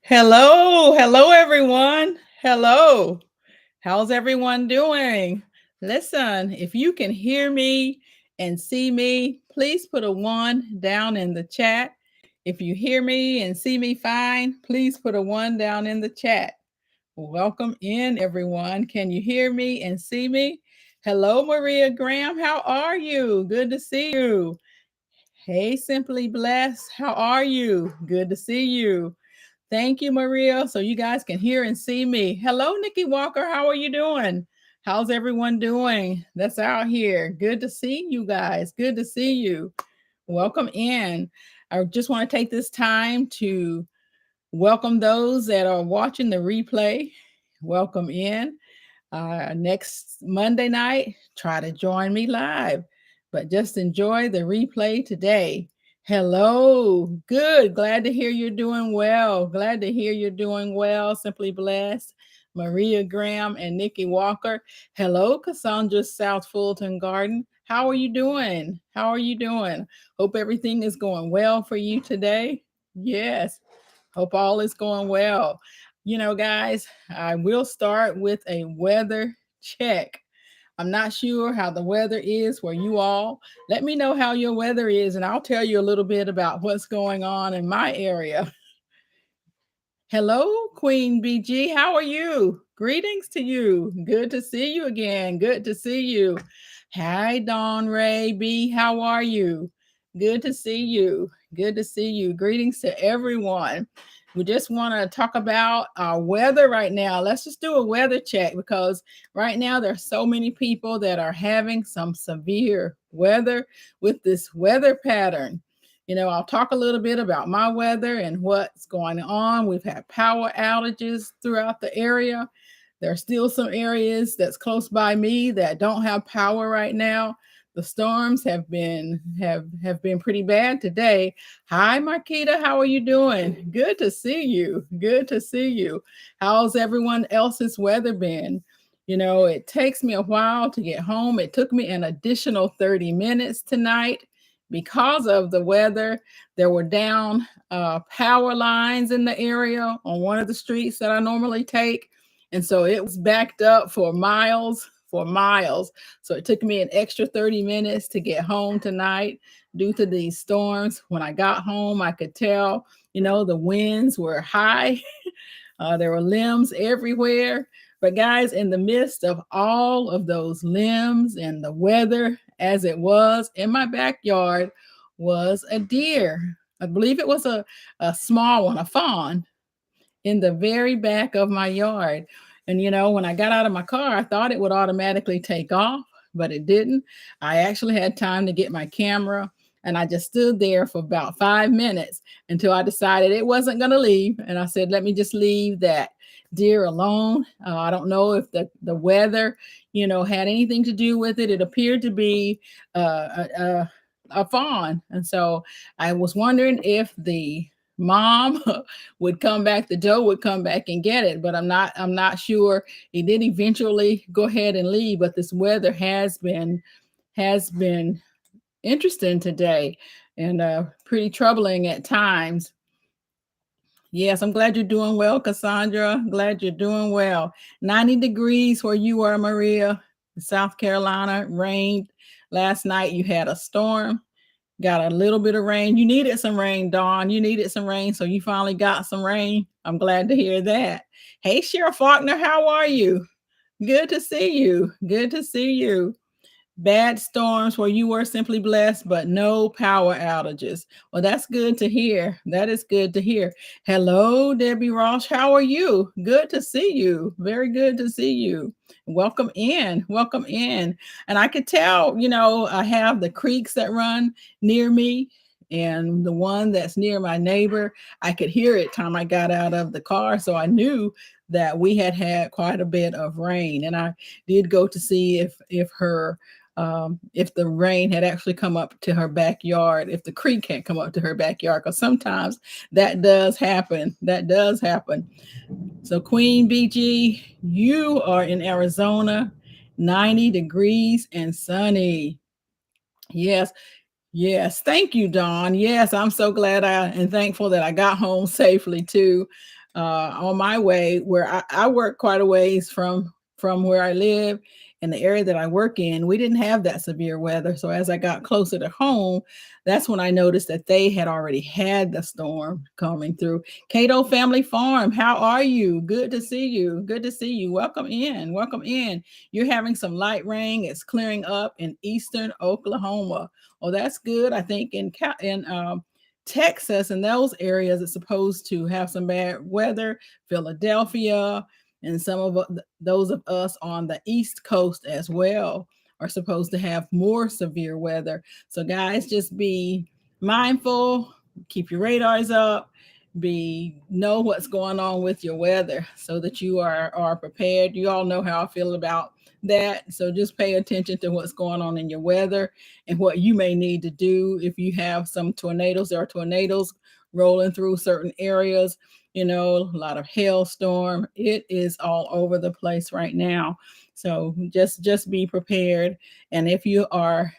Hello, everyone. Hello. How's everyone doing? Listen, if you can hear me and see me, please put a one down in the chat. If you hear me and see me fine, please put a one down in the chat. Welcome in, everyone. Can you hear me and see me? Hello, Maria Graham. How are you? Good to see you. Hey, Simply Blessed. How are you? Good to see you. Thank you, Maria. So you guys can hear and see me. Hello, Nikki Walker. How are you doing? How's everyone doing that's out here? Good to see you guys. Good to see you. Welcome in. I just want to take this time to welcome those that are watching the replay. Welcome in. Next Monday night, try to join me live, but just enjoy the replay today. Hello, good. Glad to hear you're doing well. Glad to hear you're doing well. Simply Blessed, Maria Graham, and Nikki Walker. Hello, Cassandra South Fulton Garden. How are you doing? How are you doing? Hope everything is going well for you today. Yes, hope all is going well. You know, guys, I will start with a weather check. I'm not sure how the weather is where you all. Let me know how your weather is, and I'll tell you a little bit about what's going on in my area. Hello, Queen BG. How are you? Greetings to you. Good to see you again. Good to see you. Hi, Dawn Ray B. How are you? Good to see you. Good to see you. Greetings to everyone. We just want to talk about our weather right now. Let's just do a weather check because right now there's so many people that are having some severe weather with this weather pattern. I'll talk a little bit about my weather and what's going on. We've had power outages throughout the area. There are still some areas that's close by me that don't have power right now. The storms have been pretty bad today. Hi, Marquita, how are you doing? Good to see you. Good to see you. How's everyone else's weather been? It takes me a while to get home. It took me an additional 30 minutes tonight because of the weather. There were down power lines in the area on one of the streets that I normally take. And so it was backed up for miles. So it took me an extra 30 minutes to get home tonight due to these storms. When I got home, I could tell, the winds were high. There were limbs everywhere. But guys, in the midst of all of those limbs and the weather as it was, in my backyard was a deer. I believe it was a small one, a fawn, in the very back of my yard. And when I got out of my car, I thought it would automatically take off, but it didn't. I actually had time to get my camera, and I just stood there for about 5 minutes until I decided it wasn't going to leave. And I said, let me just leave that deer alone. I don't know if the weather, had anything to do with it. It appeared to be a fawn. And so I was wondering if the mom would come back, the doe would come back and get it, but I'm not sure. He did eventually go ahead and leave, but this weather has been interesting today and pretty troubling at times. Yes, I'm glad you're doing well, Cassandra. Glad you're doing well. 90 degrees where you are, Maria. South Carolina rained last night. You had a storm. Got a little bit of rain. You needed some rain, Dawn. You needed some rain, so you finally got some rain. I'm glad to hear that. Hey, Sheriff Faulkner, how are you? Good to see you. Good to see you. Bad storms where you were Simply Blessed, but no power outages. Well, that's good to hear. That is good to hear. Hello, Debbie Ross. How are you? Good to see you. Very good to see you. Welcome in. Welcome in. And I could tell, I have the creeks that run near me and the one that's near my neighbor. I could hear it time I got out of the car. So I knew that we had quite a bit of rain. And I did go to see if the rain had actually come up to her backyard, if the creek had come up to her backyard, because sometimes that does happen. That does happen. So Queen BG, you are in Arizona, 90 degrees and sunny. Yes. Yes. Thank you, Dawn. Yes, I'm so glad and thankful that I got home safely too. on my way where I work quite a ways from where I live. In the area that I work in, we didn't have that severe weather. So as I got closer to home, that's when I noticed that they had already had the storm coming through. Cato Family Farm, how are you? Good to see you. Good to see you. Welcome in. Welcome in. You're having some light rain. It's clearing up in eastern Oklahoma. Oh, that's good. I think in Texas and those areas, it's supposed to have some bad weather. Philadelphia and some of those of us on the East Coast as well are supposed to have more severe weather. So, guys, just be mindful, keep your radars up, know what's going on with your weather so that you are prepared. You all know how I feel about that. So just pay attention to what's going on in your weather and what you may need to do if you have some tornadoes. There are tornadoes rolling through certain areas, a lot of hailstorm. It is all over the place right now. So just be prepared. And if you are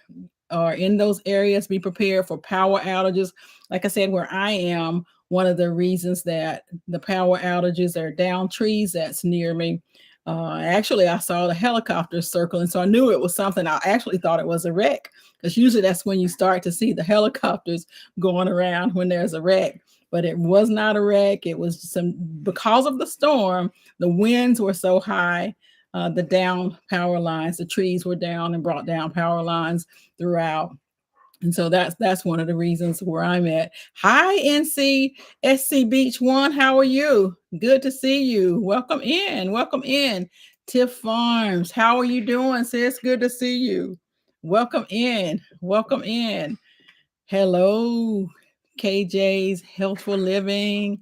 in those areas, be prepared for power outages. Like I said, where I am, one of the reasons that the power outages are down trees that's near me. Actually, I saw the helicopters circling, so I knew it was something. I actually thought it was a wreck, because usually that's when you start to see the helicopters going around when there's a wreck. But it was not a wreck. It was because of the storm, the winds were so high, the down power lines, the trees were down and brought down power lines throughout. And so that's one of the reasons where I'm at. Hi, NCSC Beach One. How are you? Good to see you. Welcome in. Welcome in. Tiff Farms. How are you doing, sis? Good to see you. Welcome in. Welcome in. Hello, KJ's Healthful Living.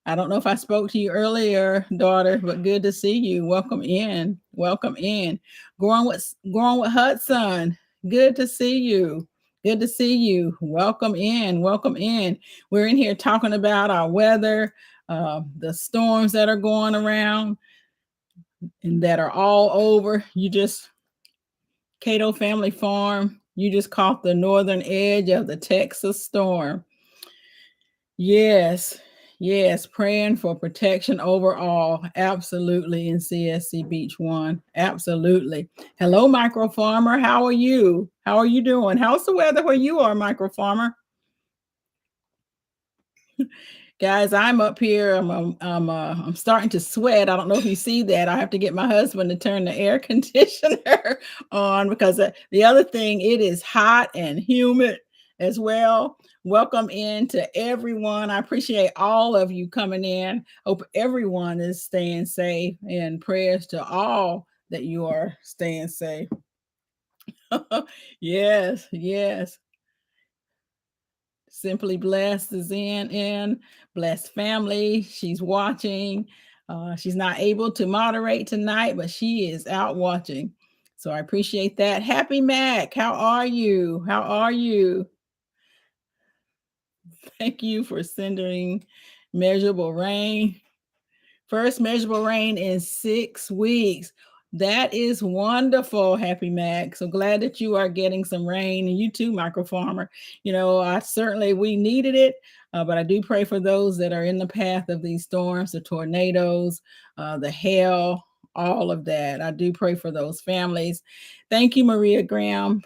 I don't know if I spoke to you earlier, daughter, but good to see you. Welcome in. Welcome in. Growing with Hudson. Good to see you. Good to see you. Welcome in. Welcome in. We're in here talking about our weather, the storms that are going around and that are all over. Cato Family Farm, you just caught the northern edge of the Texas storm. Yes, yes, praying for protection overall. Absolutely, in CSC Beach One. Absolutely. Hello, Micro Farmer. How are you? How are you doing? How's the weather where you are, Micro Farmer? Guys, I'm up here. I'm starting to sweat. I don't know if you see that. I have to get my husband to turn the air conditioner on, because the other thing, it is hot and humid as well. Welcome in to everyone. I appreciate all of you coming in. Hope everyone is staying safe, and prayers to all that you are staying safe. Yes, yes. Simply Blessed is in Blessed Family. She's watching. She's not able to moderate tonight, but she is out watching. So I appreciate that. Happy Mac, how are you? How are you? Thank you for sending measurable rain. First measurable rain in 6 weeks. That is wonderful, Happy Mac. So glad that you are getting some rain, and you too, Micro Farmer. We needed it, but I do pray for those that are in the path of these storms, the tornadoes, the hail, all of that. I do pray for those families. Thank you, Maria Graham.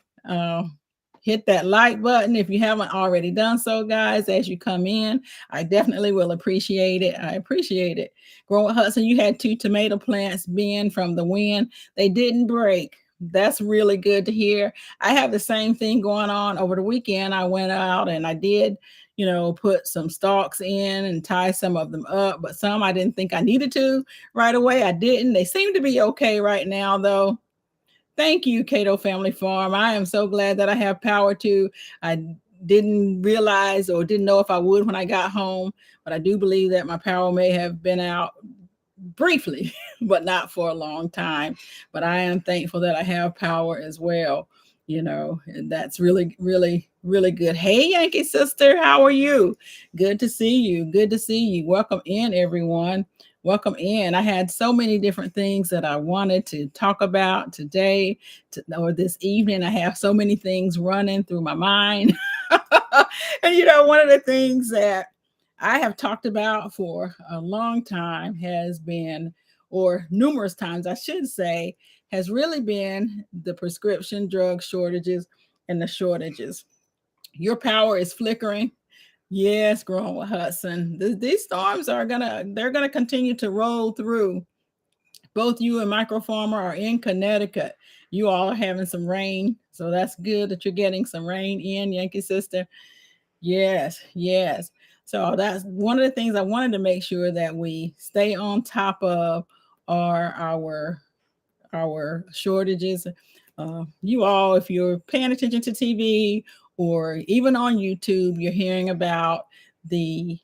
Hit that like button if you haven't already done so, guys, as you come in. I definitely will appreciate it. I appreciate it. Growing with Hudson, you had 2 tomato plants bend from the wind. They didn't break. That's really good to hear. I have the same thing going on over the weekend. I went out and I did, put some stalks in and tie some of them up, but some I didn't think I needed to right away. I didn't. They seem to be okay right now, though. Thank you, Cato Family Farm. I am so glad that I have power too. I didn't realize or didn't know if I would when I got home, but I do believe that my power may have been out briefly, but not for a long time. But I am thankful that I have power as well. And that's really, really, really good. Hey, Yankee sister, how are you? Good to see you. Good to see you. Welcome in, everyone. Welcome in. I had so many different things that I wanted to talk about today or this evening. I have so many things running through my mind. And one of the things that I have talked about for a long time has been, or numerous times, I should say, has really been the prescription drug shortages and the shortages. Your power is flickering. Yes, growing with Hudson. These storms they're gonna continue to roll through. Both you and Micro Farmer are in Connecticut. You all are having some rain, so that's good that you're getting some rain in Yankee Sister. Yes, yes. So that's one of the things I wanted to make sure that we stay on top of are our shortages. You all, if you're paying attention to TV or even on YouTube, you're hearing about the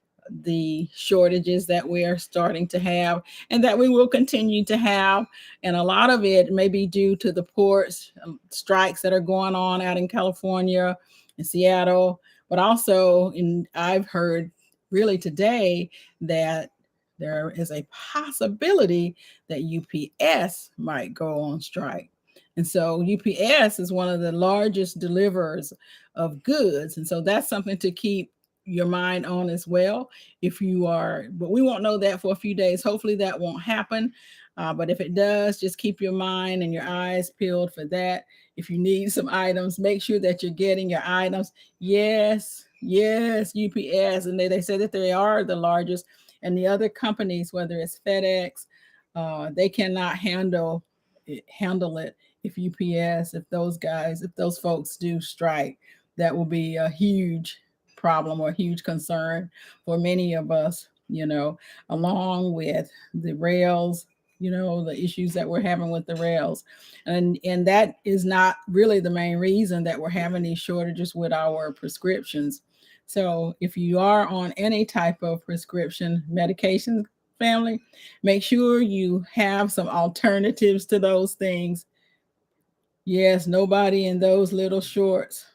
shortages that we are starting to have and that we will continue to have. And a lot of it may be due to the ports strikes that are going on out in California and Seattle, but also I've heard really today that there is a possibility that UPS might go on strike. And so UPS is one of the largest deliverers of goods. And so that's something to keep your mind on as well. If you are, but we won't know that for a few days. Hopefully that won't happen. But if it does, just keep your mind and your eyes peeled for that. If you need some items, make sure that you're getting your items. Yes, yes, UPS. And they say that they are the largest. And the other companies, whether it's FedEx, they cannot handle it if UPS, if those guys, if those folks do strike. That will be a huge problem or huge concern for many of us, along with the rails, the issues that we're having with the rails. And that is not really the main reason that we're having these shortages with our prescriptions. So if you are on any type of prescription medication, family, make sure you have some alternatives to those things. Yes, nobody in those little shorts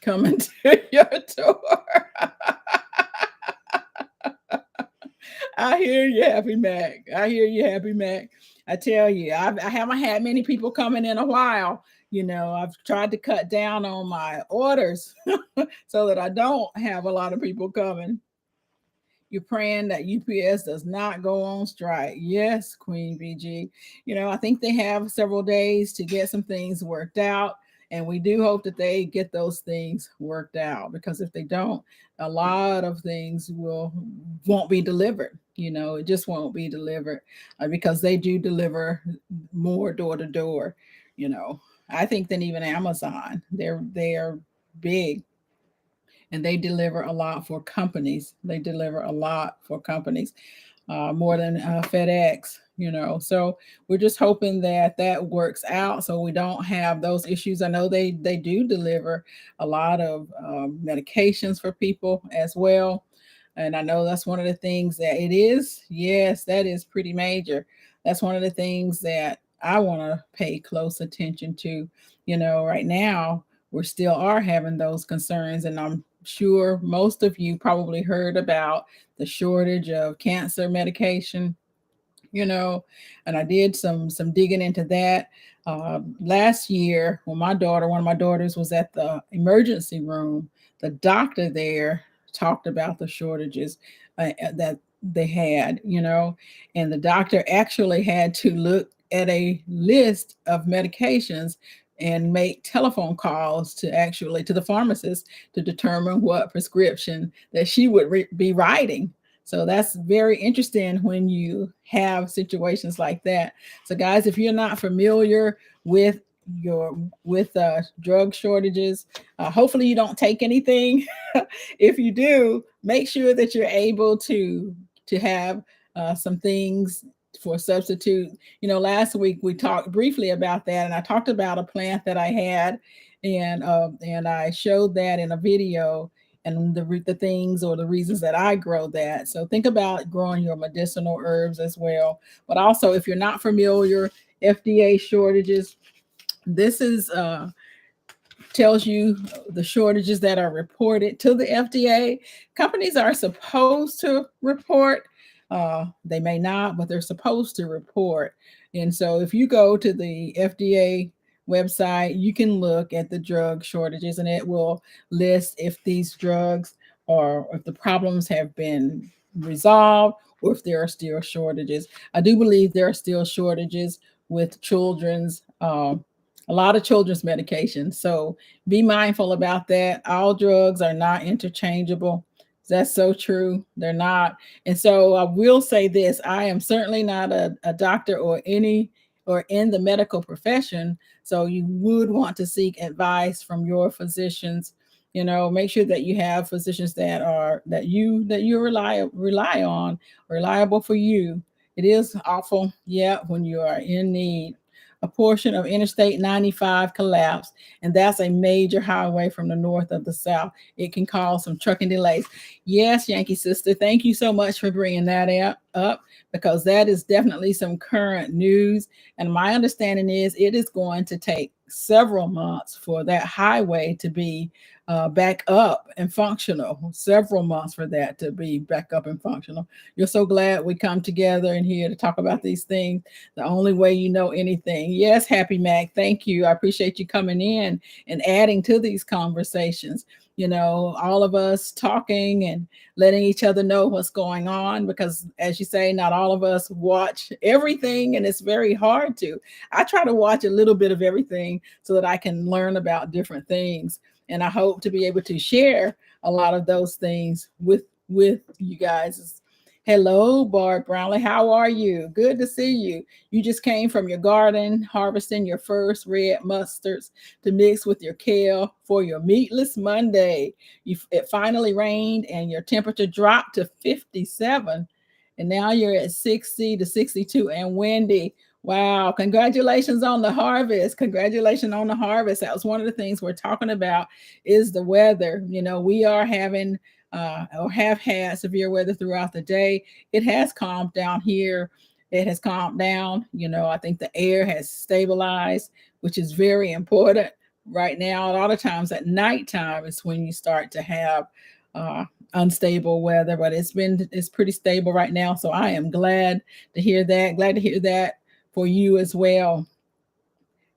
coming to your door. I hear you, Happy Mac. I hear you, Happy Mac. I tell you, I haven't had many people coming in a while. I've tried to cut down on my orders so that I don't have a lot of people coming. You're praying that UPS does not go on strike. Yes, Queen BG. I think they have several days to get some things worked out. And we do hope that they get those things worked out, because if they don't, a lot of things won't be delivered. It just won't be delivered because they do deliver more door to door. I think than even Amazon. They are big, and they deliver a lot for companies. They deliver a lot for companies, more than FedEx. So we're just hoping that that works out so we don't have those issues. I know they do deliver a lot of medications for people as well, and I know that's one of the things that it is. Yes, that is pretty major. That's one of the things that I want to pay close attention to. Right now we still are having those concerns, and I'm sure most of you probably heard about the shortage of cancer medication, and I did some digging into that. Last year, when one of my daughters was at the emergency room, the doctor there talked about the shortages that they had, and the doctor actually had to look at a list of medications and make telephone calls to the pharmacist to determine what prescription that she would be writing. So that's very interesting when you have situations like that. So guys, if you're not familiar with drug shortages, hopefully you don't take anything. If you do, make sure that you're able to have some things for substitute. Last week we talked briefly about that, and I talked about a plant that I had, and I showed that in a video, and the things or the reasons that I grow that. So think about growing your medicinal herbs as well. But also, if you're not familiar, FDA shortages, this is tells you the shortages that are reported to the FDA. Companies are supposed to report. They may not, but they're supposed to report. And so if you go to the FDA website, you can look at the drug shortages, and it will list if these drugs or if the problems have been resolved, or if there are still shortages. I do believe there are still shortages with a lot of children's medication. So be mindful about that. All drugs are not interchangeable. That's so true. They're not. And so I will say this, I am certainly not a doctor or in the medical profession. So you would want to seek advice from your physicians. Make sure that you have physicians that you rely on, reliable for you. It is awful, yeah, when you are in need. A portion of Interstate 95 collapsed, and that's a major highway from the north of the south. It can cause some trucking delays. Yes, Yankee Sister, thank you so much for bringing that up, because that is definitely some current news. And my understanding is it is going to take several months for that highway to be back up and functional, several months for that to be back up and functional. You're so glad we come together in here to talk about these things the only way you know anything. Yes, Happy Mac, thank you. I appreciate you coming in and adding to these conversations. All of us talking and letting each other know what's going on, because as you say, not all of us watch everything, and it's very hard to. I try to watch a little bit of everything so that I can learn about different things, and I hope to be able to share a lot of those things with you guys. Hello, Bart Brownlee. How are you? Good to see you. You just came from your garden harvesting your first red mustards to mix with your kale for your meatless Monday. It finally rained and your temperature dropped to 57, and now you're at 60 to 62 and windy. Wow, congratulations on the harvest. Congratulations on the harvest. That was one of the things we're talking about, is the weather. We are having or have had severe weather throughout the day. It has calmed down here. It has calmed down. I think the air has stabilized, which is very important right now. A lot of times at nighttime is when you start to have unstable weather, but it's pretty stable right now. So I am glad to hear that. Glad to hear that for you as well.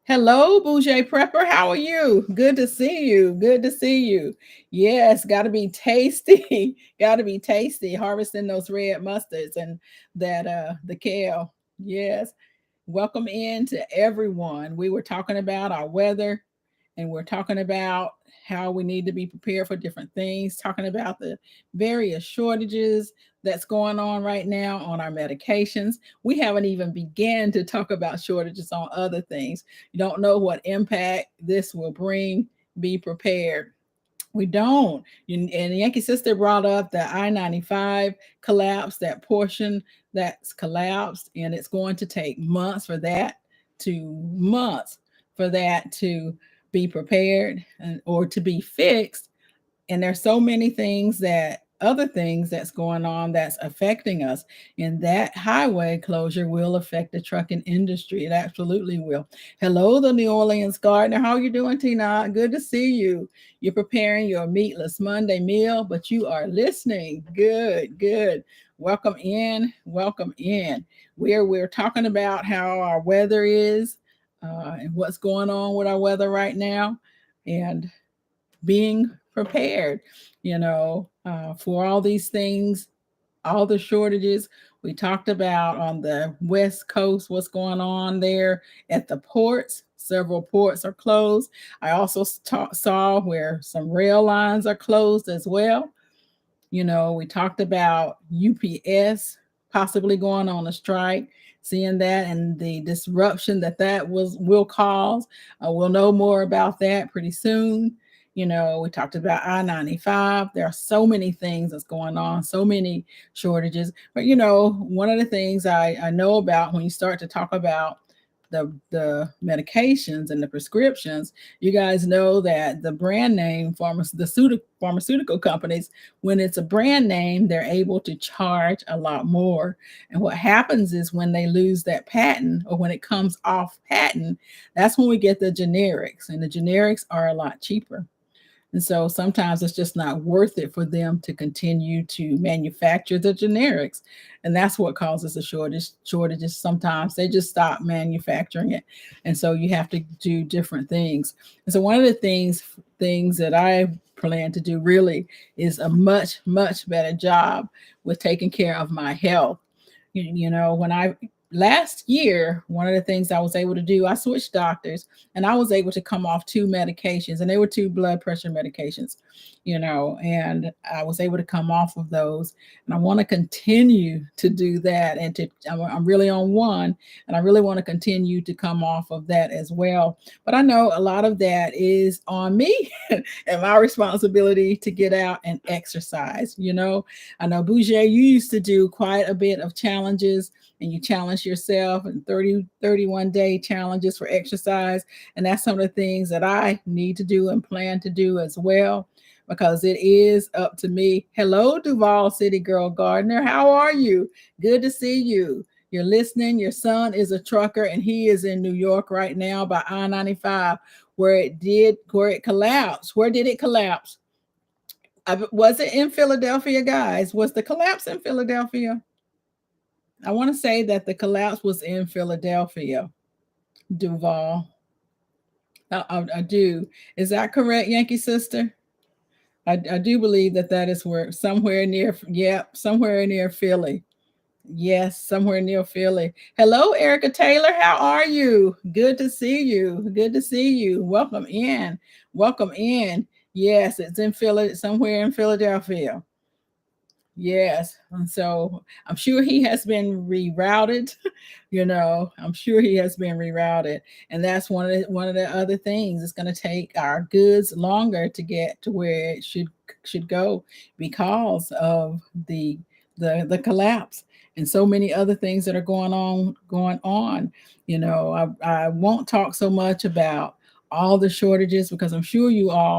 Hello, Bouger Prepper. How are you? Good to see you. Good to see you. Yes, got to be tasty. Got to be tasty. Harvesting those red mustards and that the kale. Yes. Welcome in to everyone. We were talking about our weather, and we're talking about how we need to be prepared for different things, talking about the various shortages that's going on right now on our medications. We haven't even began to talk about shortages on other things. You don't know what impact this will bring. Be prepared. We don't. And Yankee Sister brought up the I-95 collapse, that portion that's collapsed, and it's going to take months for that to be prepared or to be fixed. And there's so many other things that's going on that's affecting us, and that highway closure will affect the trucking industry. It absolutely will. Hello, the New Orleans gardener. How are you doing, Tina? Good to see you. You're preparing your meatless Monday meal, but you are listening. Good. Welcome in. We're talking about how our weather is and what's going on with our weather right now, and being prepared, for all these things, all the shortages. We talked about on the West Coast, what's going on there at the ports. Several ports are closed. I also saw where some rail lines are closed as well. We talked about UPS possibly going on a strike, seeing that and the disruption that will cause. We'll know more about that pretty soon. We talked about I-95. There are so many things that's going on, so many shortages. But one of the things I know about when you start to talk about the medications and the prescriptions, you guys know that the brand name pharmaceutical companies, when it's a brand name, they're able to charge a lot more. And what happens is when they lose that patent, or when it comes off patent, that's when we get the generics, and the generics are a lot cheaper. And so sometimes it's just not worth it for them to continue to manufacture the generics. And that's what causes the shortages. Sometimes they just stop manufacturing it. And so you have to do different things. And so one of the things that I plan to do really is a much better job with taking care of my health. You know, when I last year, one of the things I was able to do, I switched doctors and I was able to come off two medications, and they were two blood pressure medications, you know, and I was able to come off of those. And I want to continue to do that. And I'm really on one, and I really want to continue to come off of that as well. But I know a lot of that is on me and my responsibility to get out and exercise. You know, I know Bouger, you used to do quite a bit of challenges, and you challenge yourself and 31-day challenges for exercise. And that's some of the things that I need to do and plan to do as well, because it is up to me. Hello, Duval City Girl Gardner. How are you? Good to see you. You're listening. Your son is a trucker, and he is in New York right now by I-95, where it collapsed. Where did it collapse? Was it in Philadelphia, guys? Was the collapse in Philadelphia? I want to say that the collapse was in Philadelphia, Duval. I do. Is that correct, Yankee Sister? I do believe that is where somewhere near, somewhere near Philly. Yes, somewhere near Philly. Hello, Erica Taylor. How are you? Good to see you. Good to see you. Welcome in. Welcome in. Yes, it's in Philly, somewhere in Philadelphia. Yes. And so I'm sure he has been rerouted. You know, I'm sure he has been rerouted. And that's one of the other things. It's going to take our goods longer to get to where it should go because of the collapse and so many other things that are going on. You know, I won't talk so much about all the shortages, because I'm sure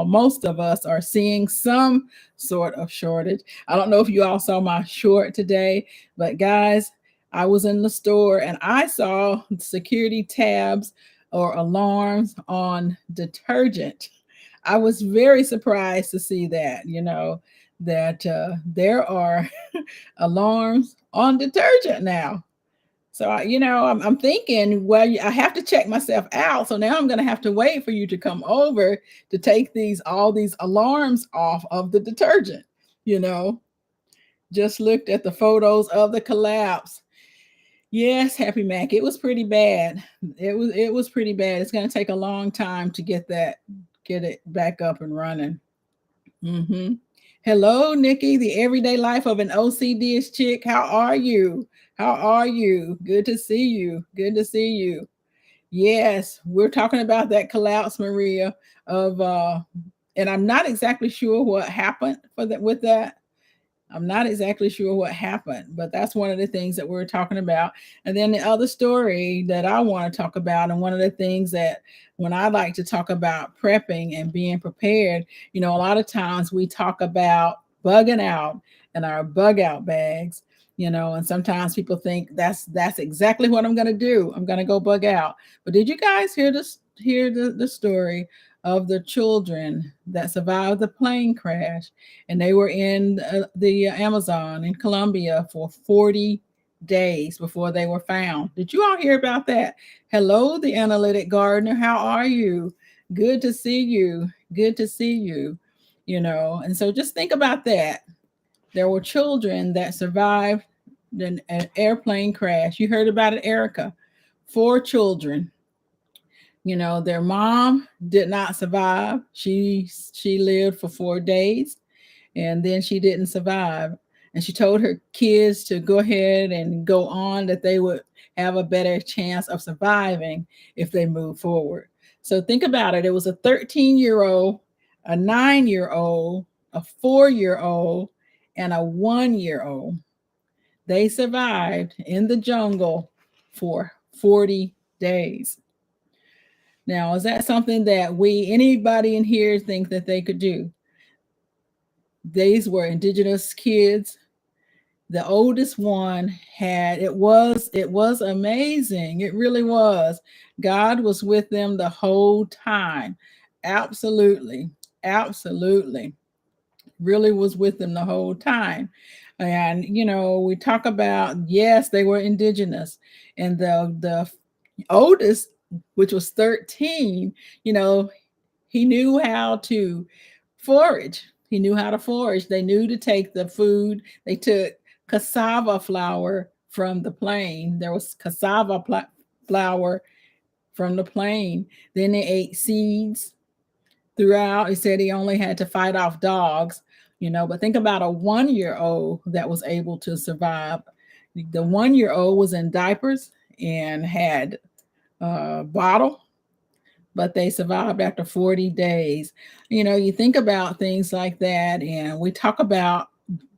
most of us are seeing some sort of shortage. I don't know if you all saw my short today, but guys, I was in the store and I saw security tabs or alarms on detergent. I was very surprised to see that, you know, that there are alarms on detergent now. So, I'm thinking, well, I have to check myself out. So now I'm going to have to wait for you to come over to take all these alarms off of the detergent. You know, just looked at the photos of the collapse. Yes, Happy Mac, it was pretty bad. It was pretty bad. It's going to take a long time to get it back up and running. Mm-hmm. Hello, Nikki, the everyday life of an OCD chick. How are you? How are you? Good to see you. Good to see you. Yes, we're talking about that collapse, Maria, of and I'm not exactly sure what happened with that. I'm not exactly sure what happened, but that's one of the things that we're talking about. And then the other story that I want to talk about, and one of the things that when I like to talk about prepping and being prepared, you know, a lot of times we talk about bugging out and our bug out bags, you know, and sometimes people think that's exactly what I'm going to do. I'm going to go bug out. But did you guys hear the story of the children that survived the plane crash, and they were in the Amazon in Colombia for 40 days before they were found? Did you all hear about that? Hello, the analytic gardener. How are you? Good to see you. Good to see you. You know, and so just think about that. There were children that survived an airplane crash. You heard about it, Erica. 4 children. You know, their mom did not survive. She lived for 4 days, and then she didn't survive. And she told her kids to go ahead and go on, that they would have a better chance of surviving if they move forward. So think about it. It was a 13-year-old, a 9-year-old, a 4-year-old, and a 1-year-old. They survived in the jungle for 40 days. Now, is that something that anybody in here think that they could do? These were indigenous kids. The oldest one it was amazing. It really was. God was with them the whole time. Absolutely. Absolutely. Really was with them the whole time. And we talk about, yes, they were indigenous, and the oldest, which was 13, you know, he knew how to forage. He knew how to forage. They knew to take the food. They took cassava flour from the plain. There was flour from the plain. Then they ate seeds throughout. He said he only had to fight off dogs, but think about a 1 year old that was able to survive. The 1 year old was in diapers and had a bottle, but they survived after 40 days. You think about things like that, and we talk about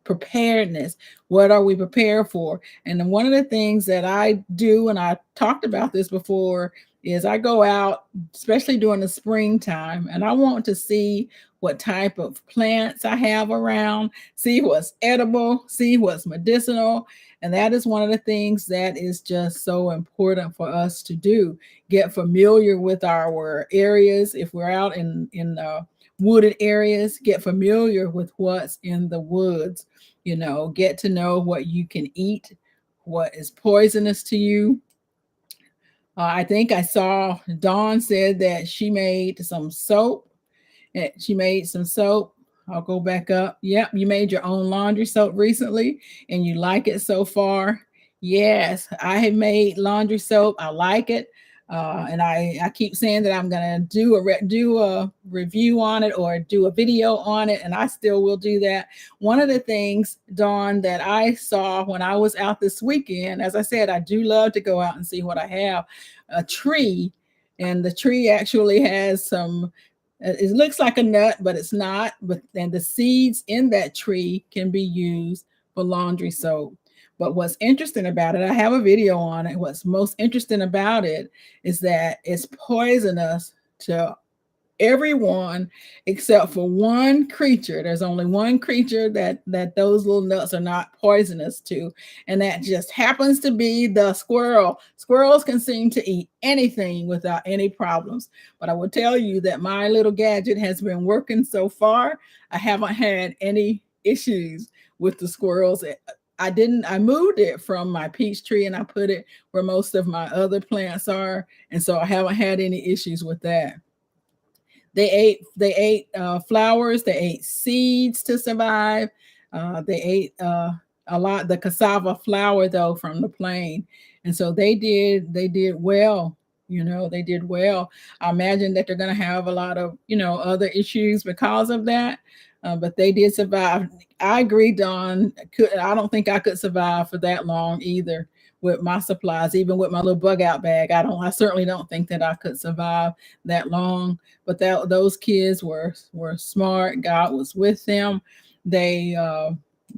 preparedness. What are we prepared for? And then one of the things that I do, and I talked about this before, is I go out, especially during the springtime, and I want to see what type of plants I have around, see what's edible, see what's medicinal. And that is one of the things that is just so important for us to do. Get familiar with our areas. If we're out in wooded areas, get familiar with what's in the woods. Get to know what you can eat, what is poisonous to you. I think I saw Dawn said that she made some soap. She made some soap. I'll go back up. Yep, you made your own laundry soap recently and you like it so far. Yes, I have made laundry soap. I like it. And I keep saying that I'm going to do a review on it or do a video on it, and I still will do that. One of the things, Dawn, that I saw when I was out this weekend, as I said, I do love to go out and see what I have, a tree, and the tree actually has some, it looks like a nut, but it's not. But and the seeds in that tree can be used for laundry soap. But what's interesting about it, I have a video on it. What's most interesting about it is that it's poisonous to everyone except for one creature. There's only one creature that those little nuts are not poisonous to, and that just happens to be the squirrel. Squirrels can seem to eat anything without any problems, but I will tell you that my little gadget has been working so far. I haven't had any issues with the squirrels. I moved it from my peach tree and I put it where most of my other plants are, and so I haven't had any issues with that. They ate flowers. They ate seeds to survive. They ate a lot the cassava flour though from the plain, and so they did well. They did well. I imagine that they're going to have a lot of other issues because of that, but they did survive. I agree, Don. I don't think I could survive for that long either with my supplies, even with my little bug out bag. I certainly don't think that I could survive that long. But those kids were smart. God was with them. They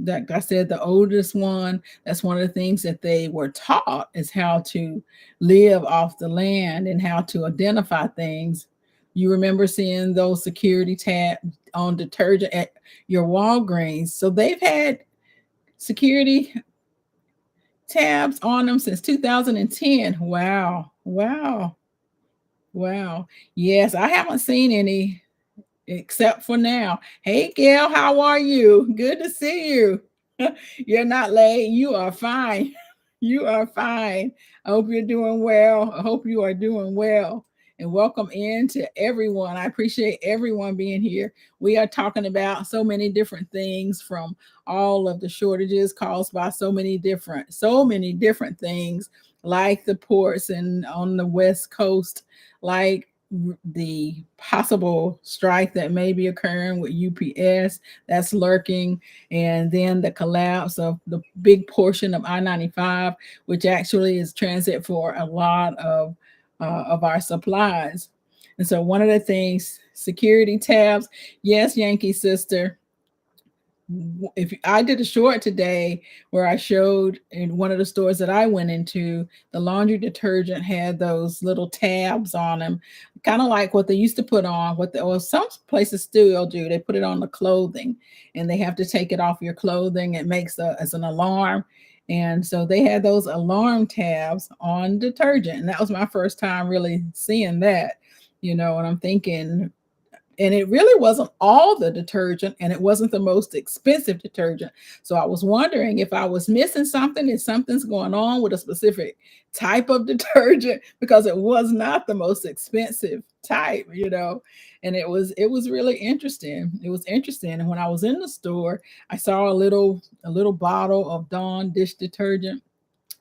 like I said, the oldest one, that's one of the things that they were taught is how to live off the land and how to identify things. You remember seeing those security tabs on detergent at your Walgreens. So they've had security tabs on them since 2010. Wow. Wow. Wow. Yes, I haven't seen any except for now. Hey, Gail, how are you? Good to see you. You're not late. You are fine. You are fine. I hope you're doing well. I hope you are doing well. And welcome in to everyone. I appreciate everyone being here. We are talking about so many different things, from all of the shortages caused by so many different things, like the ports and on the West Coast, like the possible strike that may be occurring with UPS that's lurking, and then the collapse of the big portion of I-95, which actually is transit for a lot of our supplies. And so one of the things, security tabs, yes, Yankee sister, if I did a short today where I showed in one of the stores that I went into, the laundry detergent had those little tabs on them, kind of like what they used to put on, or some places still do. They put it on the clothing, and they have to take it off your clothing. It makes as an alarm. And so they had those alarm tabs on detergent. And that was my first time really seeing that, and I'm thinking, And it really wasn't all the detergent, and it wasn't the most expensive detergent. So I was wondering if I was missing something, if something's going on with a specific type of detergent, because it was not the most expensive type, and it was really interesting. It was interesting. And when I was in the store, I saw a little bottle of Dawn dish detergent.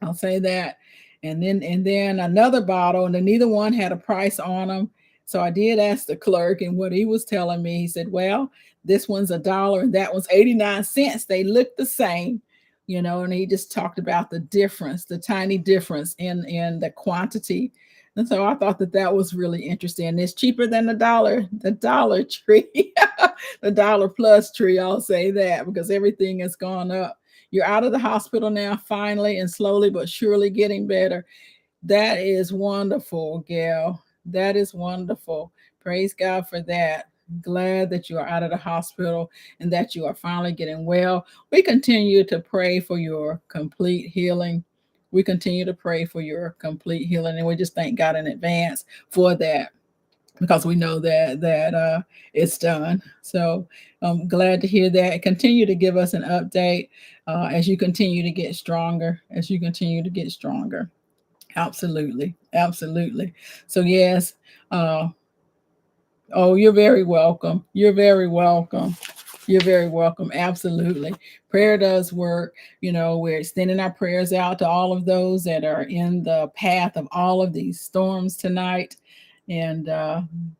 I'll say that. And then another bottle, and then neither one had a price on them. So I did ask the clerk, and what he was telling me, he said, "Well, this one's $1 and that one's 89 cents. They look the same." And he just talked about the difference, the tiny difference in the quantity. And so I thought that was really interesting. It's cheaper than the Dollar Tree, the Dollar Plus Tree. I'll say that because everything has gone up. You're out of the hospital now, finally, and slowly but surely getting better. That is wonderful, Gail. That is wonderful. Praise God for that. Glad that you are out of the hospital and that you are finally getting well. We continue to pray for your complete healing. We continue to pray for your complete healing, and we just thank God in advance for that, because we know that it's done. So I'm glad to hear that. Continue to give us an update as you continue to get stronger. As you continue to get stronger. Absolutely, absolutely. So yes. Oh, you're very welcome. You're very welcome. You're very welcome. Absolutely. Prayer does work. We're extending our prayers out to all of those that are in the path of all of these storms tonight. And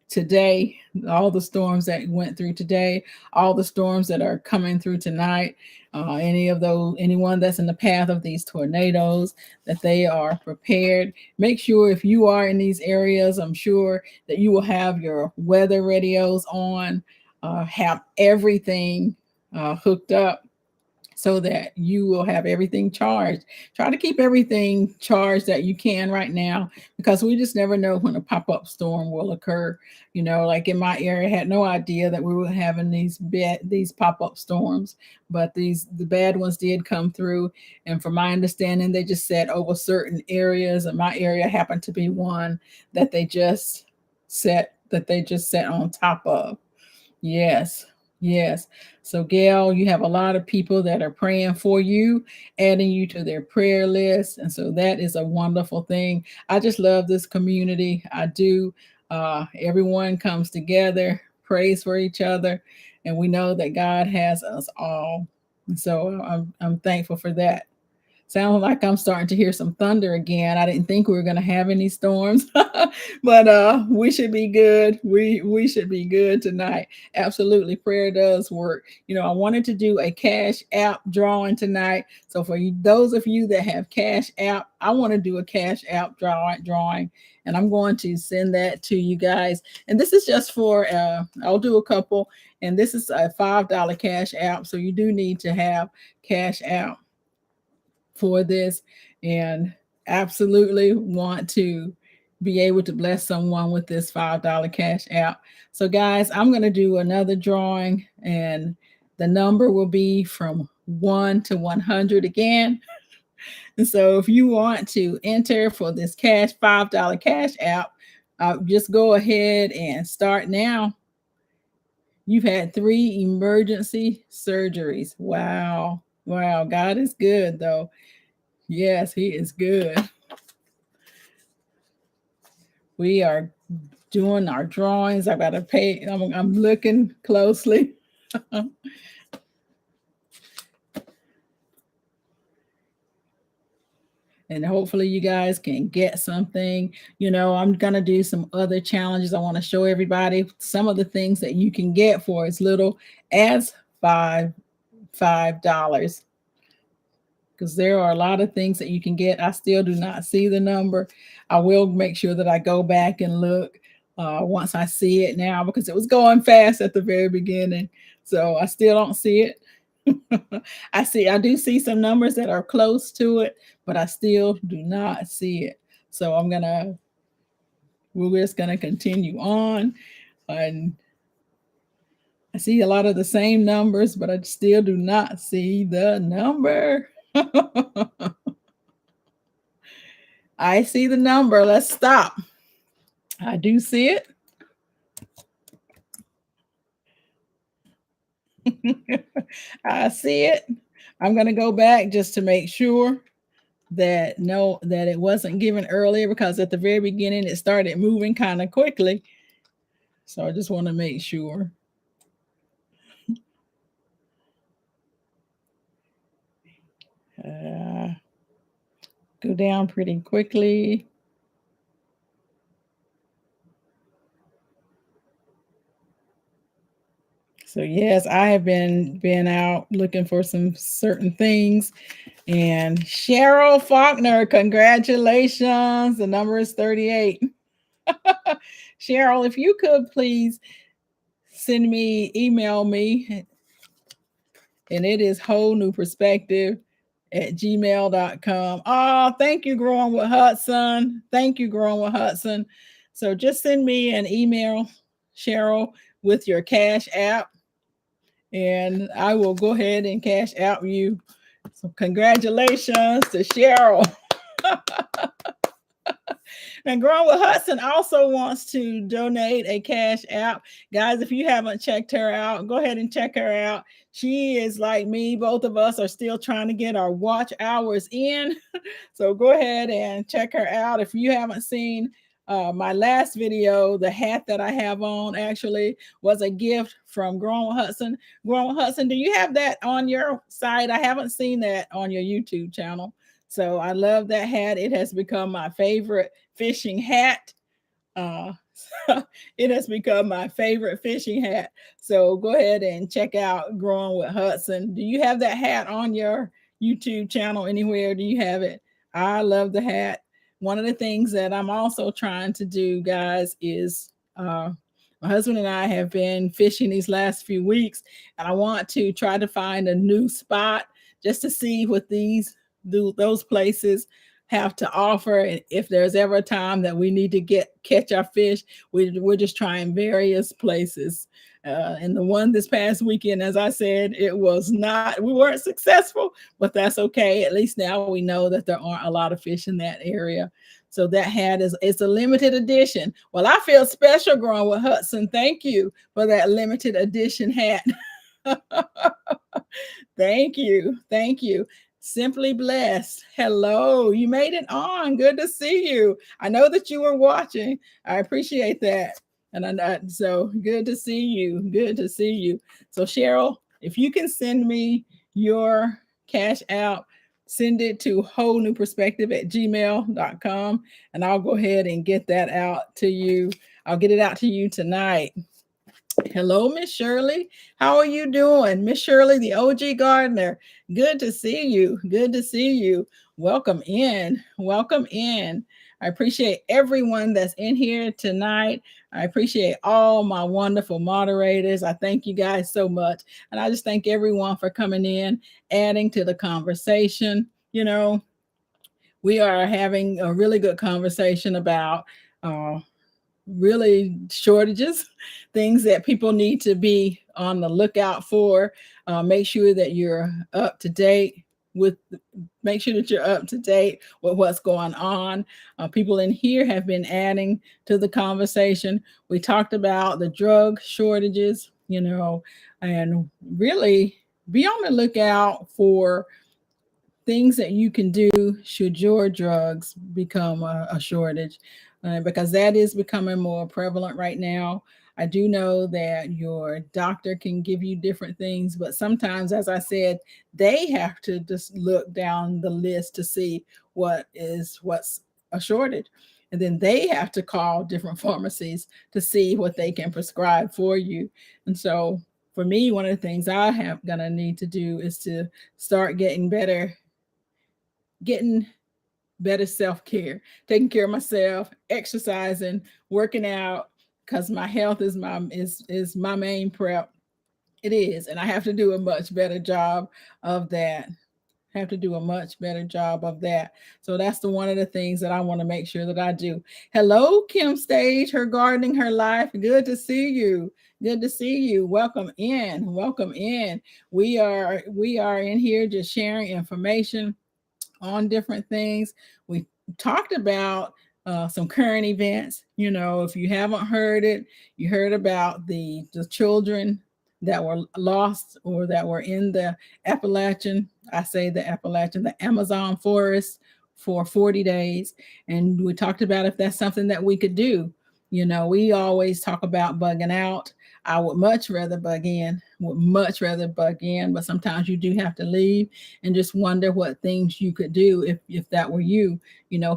today, all the storms that went through today, all the storms that are coming through tonight, anyone that's in the path of these tornadoes, that they are prepared. Make sure if you are in these areas, I'm sure that you will have your weather radios on, have everything hooked up so that you will have everything charged. Try to keep everything charged that you can right now, because we just never know when a pop-up storm will occur. Like in my area, I had no idea that we were having these pop-up storms, but the bad ones did come through. And from my understanding, they just set over certain areas, and my area happened to be one that they just set on top of. Yes, yes. So, Gail, you have a lot of people that are praying for you, adding you to their prayer list. And so that is a wonderful thing. I just love this community. I do. Everyone comes together, prays for each other, and we know that God has us all. And so I'm thankful for that. Sounds like I'm starting to hear some thunder again. I didn't think we were going to have any storms, but we should be good. We should be good tonight. Absolutely, prayer does work. I wanted to do a Cash App drawing tonight. So for those of you that have Cash App, I want to do a Cash App drawing, and I'm going to send that to you guys. And this is just for I'll do a couple, and this is a $5 Cash App. So you do need to have Cash App for this, and absolutely want to be able to bless someone with this $5 Cash App. So guys, I'm going to do another drawing, and the number will be from 1 to 100 again. And so if you want to enter for this $5 Cash App, just go ahead and start now. You've had 3 emergency surgeries. Wow. Wow. God is good, though. Yes, he is good. We are doing our drawings. I got to pay. I'm looking closely. And hopefully you guys can get something. I'm going to do some other challenges. I want to show everybody some of the things that you can get for as little as $5. Because there are a lot of things that you can get. I still do not see the number. I will make sure that I go back and look once I see it now, because it was going fast at the very beginning. So I still don't see it. I do see some numbers that are close to it, but I still do not see it. So we're just gonna continue on. And I see a lot of the same numbers, but I still do not see the number. I see the number. Let's stop. I do see it. I see it. I'm going to go back just to make sure that no, that it wasn't given earlier, because at the very beginning it started moving kind of quickly. So I just want to make sure. Uh, Go down pretty quickly. So yes, I have been out looking for some certain things. And Cheryl Faulkner, congratulations. The number is 38. Cheryl, if you could please email me, and it is wholenewperspective@gmail.com. Oh, thank you, Growing with Hudson. Thank you, Growing with Hudson. So just send me an email, Cheryl, with your Cash App, and I will go ahead and cash out you. So congratulations to Cheryl. And Growing with Hudson also wants to donate a cash app. Guys, if you haven't checked her out, go ahead and check her out. She is like me. Both of us are still trying to get our watch hours in. So go ahead and check her out. If you haven't seen my last video, the hat that I have on actually was a gift from Growing with Hudson. Growing with Hudson, do you have that on your site? I haven't seen that on your YouTube channel. So I love that hat. It has become my favorite fishing hat. Uh, it has become my favorite fishing hat. So go ahead and check out Growing with Hudson. Do you have that hat on your YouTube channel anywhere? Do you have it? I love the hat. One of the things that I'm also trying to do, guys, is my husband and I have been fishing these last few weeks, and I want to try to find a new spot just to see what those places have to offer. And if there's ever a time that we need to catch our fish, we're just trying various places. And the one this past weekend, as I said, we weren't successful, but that's okay. At least now we know that there aren't a lot of fish in that area. So that hat it's a limited edition. Well, I feel special, Growing with Hudson. Thank you for that limited edition hat. Thank you. Thank you. Simply Blessed. Hello, you made it on. Good to see you. I know that you were watching. I appreciate that. So good to see you. Good to see you. So Cheryl, if you can send me your cash out, send it to wholenewperspective@gmail.com, and I'll go ahead and get that out to you. I'll get it out to you tonight. Hello, Miss Shirley. How are you doing? Miss Shirley, the OG gardener. Good to see you. Good to see you. Welcome in. Welcome in. I appreciate everyone that's in here tonight. I appreciate all my wonderful moderators. I thank you guys so much. And I just thank everyone for coming in, adding to the conversation. You know, we are having a really good conversation about really shortages, things that people need to be on the lookout for. Make sure that you're up to date with make sure that you're up to date with what's going on. People in here have been adding to the conversation. We talked about the drug shortages, and really be on the lookout for things that you can do should your drugs become a shortage, because that is becoming more prevalent right now. I do know that your doctor can give you different things, but sometimes, as I said, they have to just look down the list to see what's a shortage. And then they have to call different pharmacies to see what they can prescribe for you. And so for me, one of the things I have gonna need to do is to start getting better self-care, taking care of myself, exercising, working out, because my health is my main prep. It is, and I have to do a much better job of that. Have to do a much better job of that. So that's one of the things that I want to make sure that I do. Hello, Kim Stage, her gardening, her life. Good to see you. Good to see you. Welcome in. Welcome in. We are in here just sharing information on different things. We talked about some current events. If you haven't heard it, you heard about the children that were lost or that were in the the Amazon forest for 40 days. And we talked about if that's something that we could do. We always talk about bugging out. I would much rather bug in, but sometimes you do have to leave and just wonder what things you could do if that were you.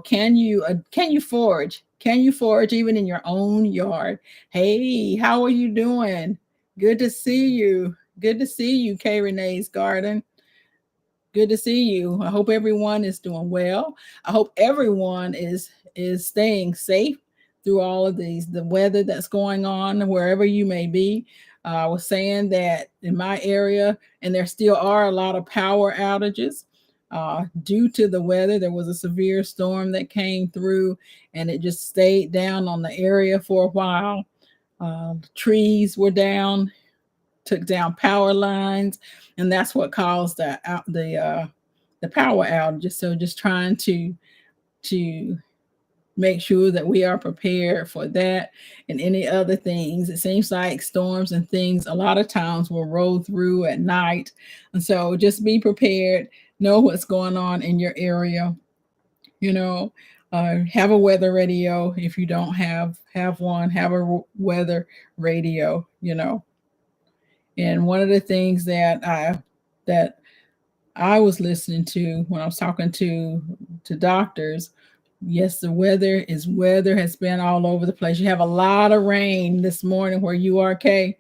Can you forage? Can you forage even in your own yard? Hey, how are you doing? Good to see you. Good to see you, K Renee's Garden. Good to see you. I hope everyone is doing well. I hope everyone is staying safe through all of the weather that's going on wherever you may be. I was saying that in my area, and there still are a lot of power outages due to the weather. There was a severe storm that came through, and it just stayed down on the area for a while. Trees were down, took down power lines, and that's what caused the power outages. So just trying to make sure that we are prepared for that and any other things. It seems like storms and things a lot of times will roll through at night, and so just be prepared. Know what's going on in your area. You know, have a weather radio. If you don't have one, have a weather radio. And one of the things that I was listening to when I was talking to doctors, yes, the weather has been all over the place. You have a lot of rain this morning where you are, Kay.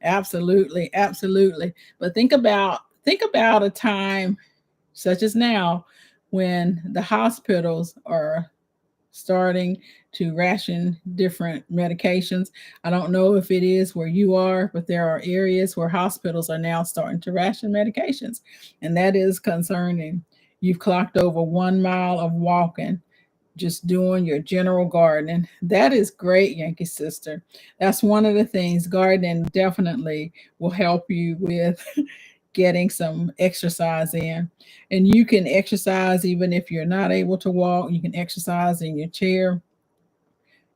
Absolutely, absolutely. But think about a time such as now when the hospitals are starting to ration different medications. I don't know if it is where you are, but there are areas where hospitals are now starting to ration medications, and that is concerning. You've clocked over 1 mile of walking, just doing your general gardening. That is great, Yankee Sister. That's one of the things gardening definitely will help you with getting some exercise in. And you can exercise even if you're not able to walk. You can exercise in your chair.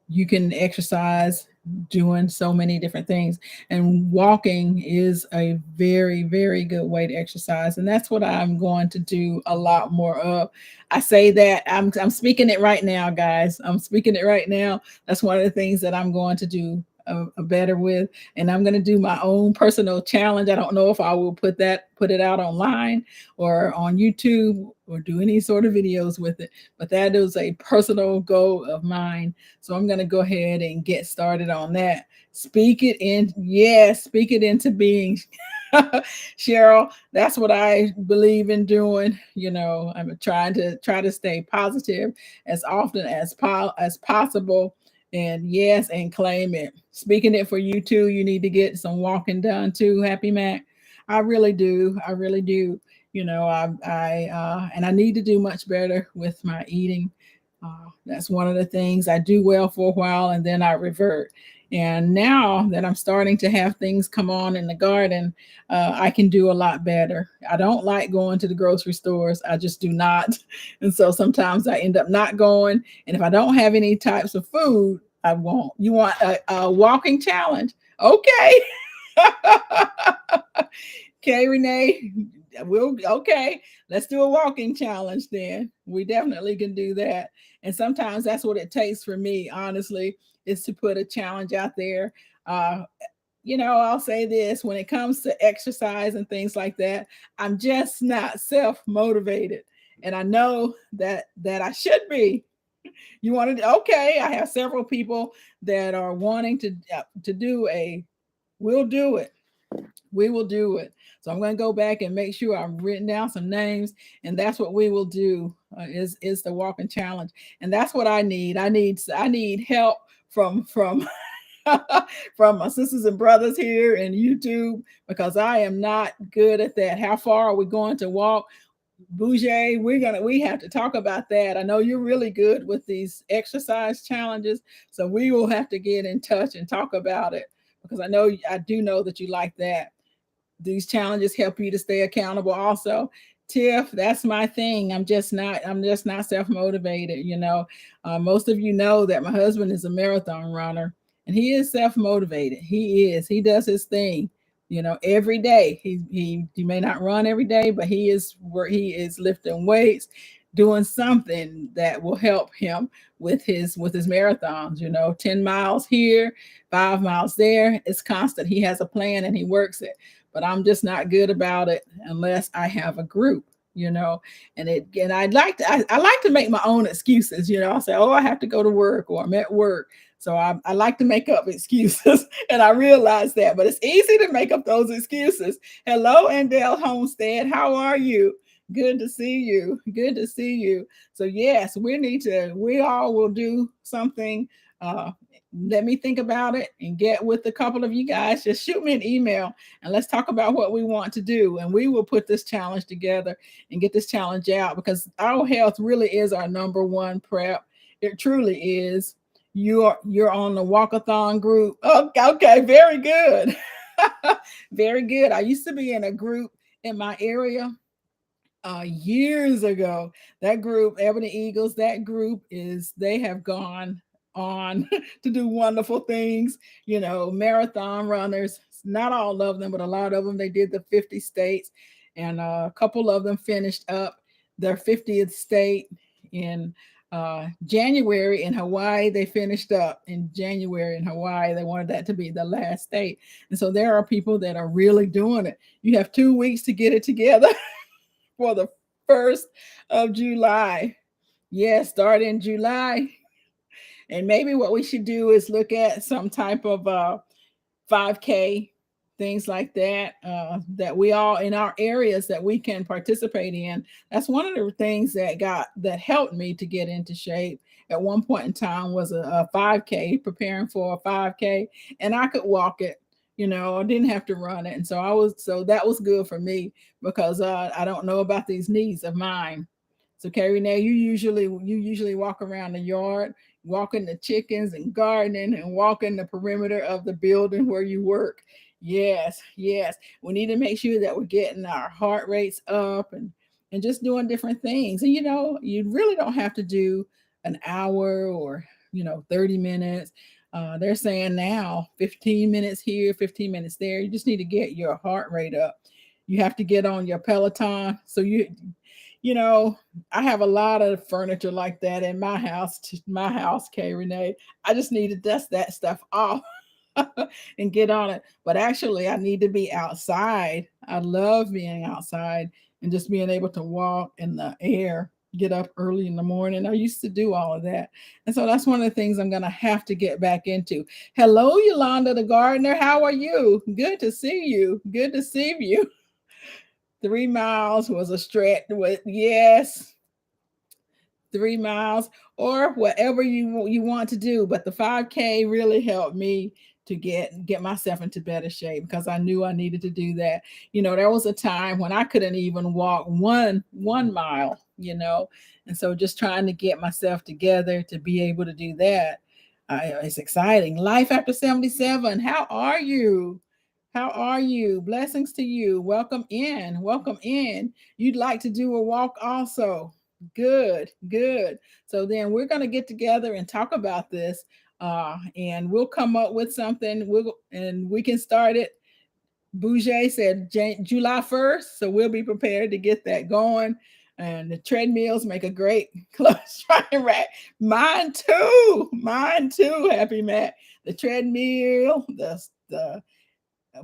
You can exercise doing so many different things. And walking is a very, very good way to exercise. And that's what I'm going to do a lot more of. I say that I'm speaking it right now, guys. I'm speaking it right now. That's one of the things that I'm going to do a better with. And I'm going to do my own personal challenge. I don't know if I will put it out online or on YouTube or do any sort of videos with it, but that is a personal goal of mine. So I'm going to go ahead and get started on that. Speak it in, yes, speak it into being. Cheryl, that's what I believe in doing. I'm trying to stay positive as often as possible. And yes, and claim it. Speaking it for you too. You need to get some walking done too, Happy Mac. I really do. I really do. And I need to do much better with my eating. That's one of the things I do well for a while and then I revert. And now that I'm starting to have things come on in the garden, I can do a lot better. I don't like going to the grocery stores. I just do not. And so sometimes I end up not going. And if I don't have any types of food, I won't. You want a walking challenge? Okay. Okay, Renee. Okay. Let's do a walking challenge then. We definitely can do that. And sometimes that's what it takes for me, honestly, is to put a challenge out there. I'll say this: when it comes to exercise and things like that, I'm just not self-motivated. And I know that I should be. You want to? Okay, I have several people that are wanting to do we'll do it. We will do it. So I'm going to go back and make sure I've written down some names, and that's what we will do. Is the walking challenge, and that's what I need. I need help from from my sisters and brothers here in YouTube, because I am not good at that. How far are we going to walk? Bouger, we have to talk about that. I know you're really good with these exercise challenges, so we will have to get in touch and talk about it, because I do know that you like that. These challenges help you to stay accountable also. Tiff, that's my thing. I'm just not self-motivated. Most of you know that my husband is a marathon runner, and he is self-motivated. He does his thing. every day. He may not run every day, but he is lifting weights, doing something that will help him with his marathons. 10 miles here, 5 miles there. It's constant. He has a plan and he works it. But I'm just not good about it unless I have a group. You know, and I like to make my own excuses. I say, oh, I have to go to work, or I'm at work, so I like to make up excuses, and I realize that. But it's easy to make up those excuses. Hello, Andell Homestead. How are you? Good to see you. Good to see you. So yes, we all will do something. Uh, Let me think about it and get with a couple of you guys. Just shoot me an email and let's talk about what we want to do. And we will put this challenge together and get this challenge out, because our health really is our number one prep. It truly is. You're on the walkathon group. Oh, okay, very good. Very good. I used to be in a group in my area years ago. That group, Ebony Eagles, that group they have gone on to do wonderful things. Marathon runners, not all of them, but a lot of them, they did the 50 states, and a couple of them finished up their 50th state in January in Hawaii. They finished up in January in Hawaii. They wanted that to be the last state. And so there are people that are really doing it. You have 2 weeks to get it together for the 1st of July. Yeah, start in July. And maybe what we should do is look at some type of 5K, things like that, that we all in our areas that we can participate in. That's one of the things that helped me to get into shape at one point in time, was a 5K, preparing for a 5K, and I could walk it. I didn't have to run it, and so that was good for me, because I don't know about these knees of mine. So Carrie, now you usually walk around the yard, walking the chickens and gardening, and walking the perimeter of the building where you work. Yes, yes. We need to make sure that we're getting our heart rates up, and just doing different things. And you really don't have to do an hour, or 30 minutes. They're saying now 15 minutes here, 15 minutes there. You just need to get your heart rate up. You have to get on your Peloton. So you know, I have a lot of furniture like that in my house, Kay Renee. I just need to dust that stuff off and get on it. But actually, I need to be outside. I love being outside and just being able to walk in the air, get up early in the morning. I used to do all of that. And so that's one of the things I'm going to have to get back into. Hello, Yolanda the gardener. How are you? Good to see you. Good to see you. 3 miles was a stretch. Yes, 3 miles, or whatever you want to do. But the 5K really helped me to get myself into better shape, because I knew I needed to do that. There was a time when I couldn't even walk one mile. And so just trying to get myself together to be able to do that. It's exciting. Life after 77. How are you? How are you? Blessings to you. Welcome in. Welcome in. You'd like to do a walk also. Good, good. So then we're going to get together and talk about this, and we'll come up with something. And we can start it. Bouger said July 1st, so we'll be prepared to get that going. And the treadmills make a great close trying rack. Mine too. Mine too. Happy Matt. The treadmill, the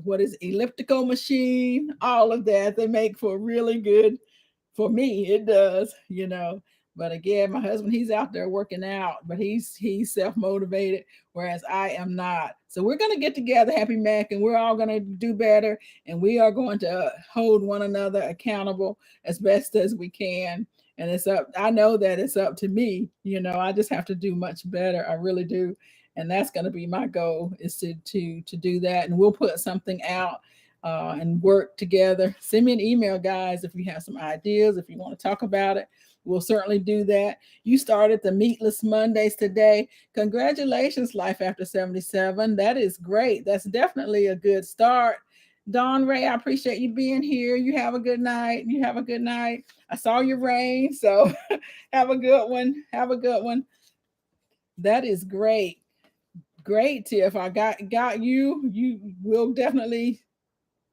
what is elliptical machine, all of that, they make for really good. For me it does. But again, my husband, he's out there working out, but he's self-motivated, whereas I am not. So we're going to get together, Happy Mac, and we're all going to do better, and we are going to hold one another accountable as best as we can. And I know that it's up to me. I just have to do much better. I really do. And that's going to be my goal, is to do that. And we'll put something out, and work together. Send me an email, guys, if you have some ideas, if you want to talk about it. We'll certainly do that. You started the Meatless Mondays today. Congratulations, Life After 77. That is great. That's definitely a good start. Dawn Ray, I appreciate you being here. You have a good night. You have a good night. I saw your rain, so have a good one. Have a good one. That is great. Great, Tiff. I got you. You will definitely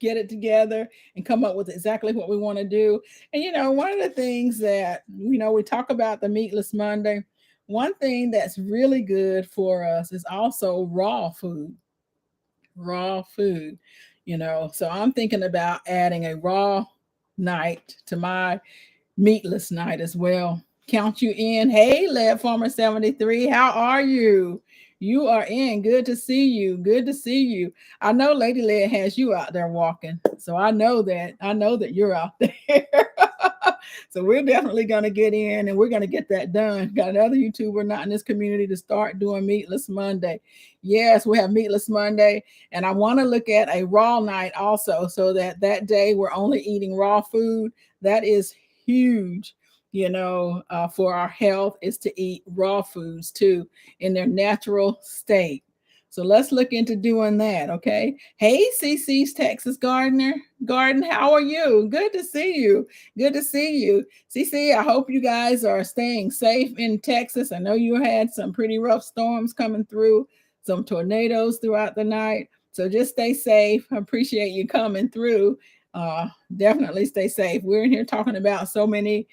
get it together and come up with exactly what we want to do. And one of the things that we talk about the meatless Monday. One thing that's really good for us is also raw food. Raw food, So I'm thinking about adding a raw night to my meatless night as well. Count you in. Hey, Lab Farmer 73, how are you? You are in. Good to see you. Good to see you. I know Lady Led has you out there walking. So I know that. I know that you're out there. So we're definitely going to get in and we're going to get that done. Got another YouTuber not in this community to start doing Meatless Monday. Yes, we have Meatless Monday. And I want to look at a raw night also, so that day we're only eating raw food. That is huge, for our health, is to eat raw foods too in their natural state. So let's look into doing that. Okay. Hey, CC's Texas Garden, how are you? Good to see you. Good to see you. CC, I hope you guys are staying safe in Texas. I know you had some pretty rough storms coming through, some tornadoes throughout the night. So just stay safe. I appreciate you coming through. Definitely stay safe. We're in here talking about so many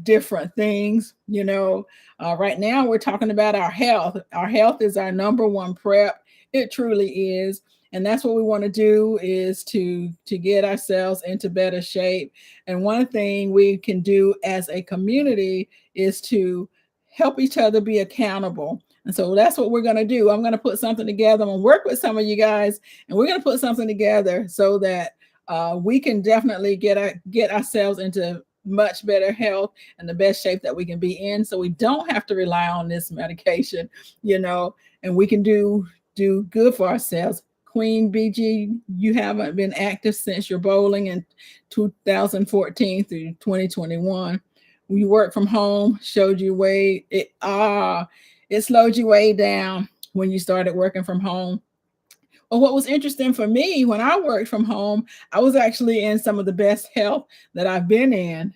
different things. Right now we're talking about our health. Our health is our number one prep. It truly is. And that's what we want to do, is to get ourselves into better shape. And one thing we can do as a community is to help each other be accountable. And so that's what we're going to do. I'm going to put something together. I'm going to work with some of you guys, and we're going to put something together so that we can definitely get ourselves into much better health and the best shape that we can be in, so we don't have to rely on this medication, and we can do good for ourselves. Queen BG, you haven't been active since your bowling in 2014 through 2021. You work from home, showed you way it slowed you way down when you started working from home. Well, what was interesting for me when I worked from home, I was actually in some of the best health that I've been in.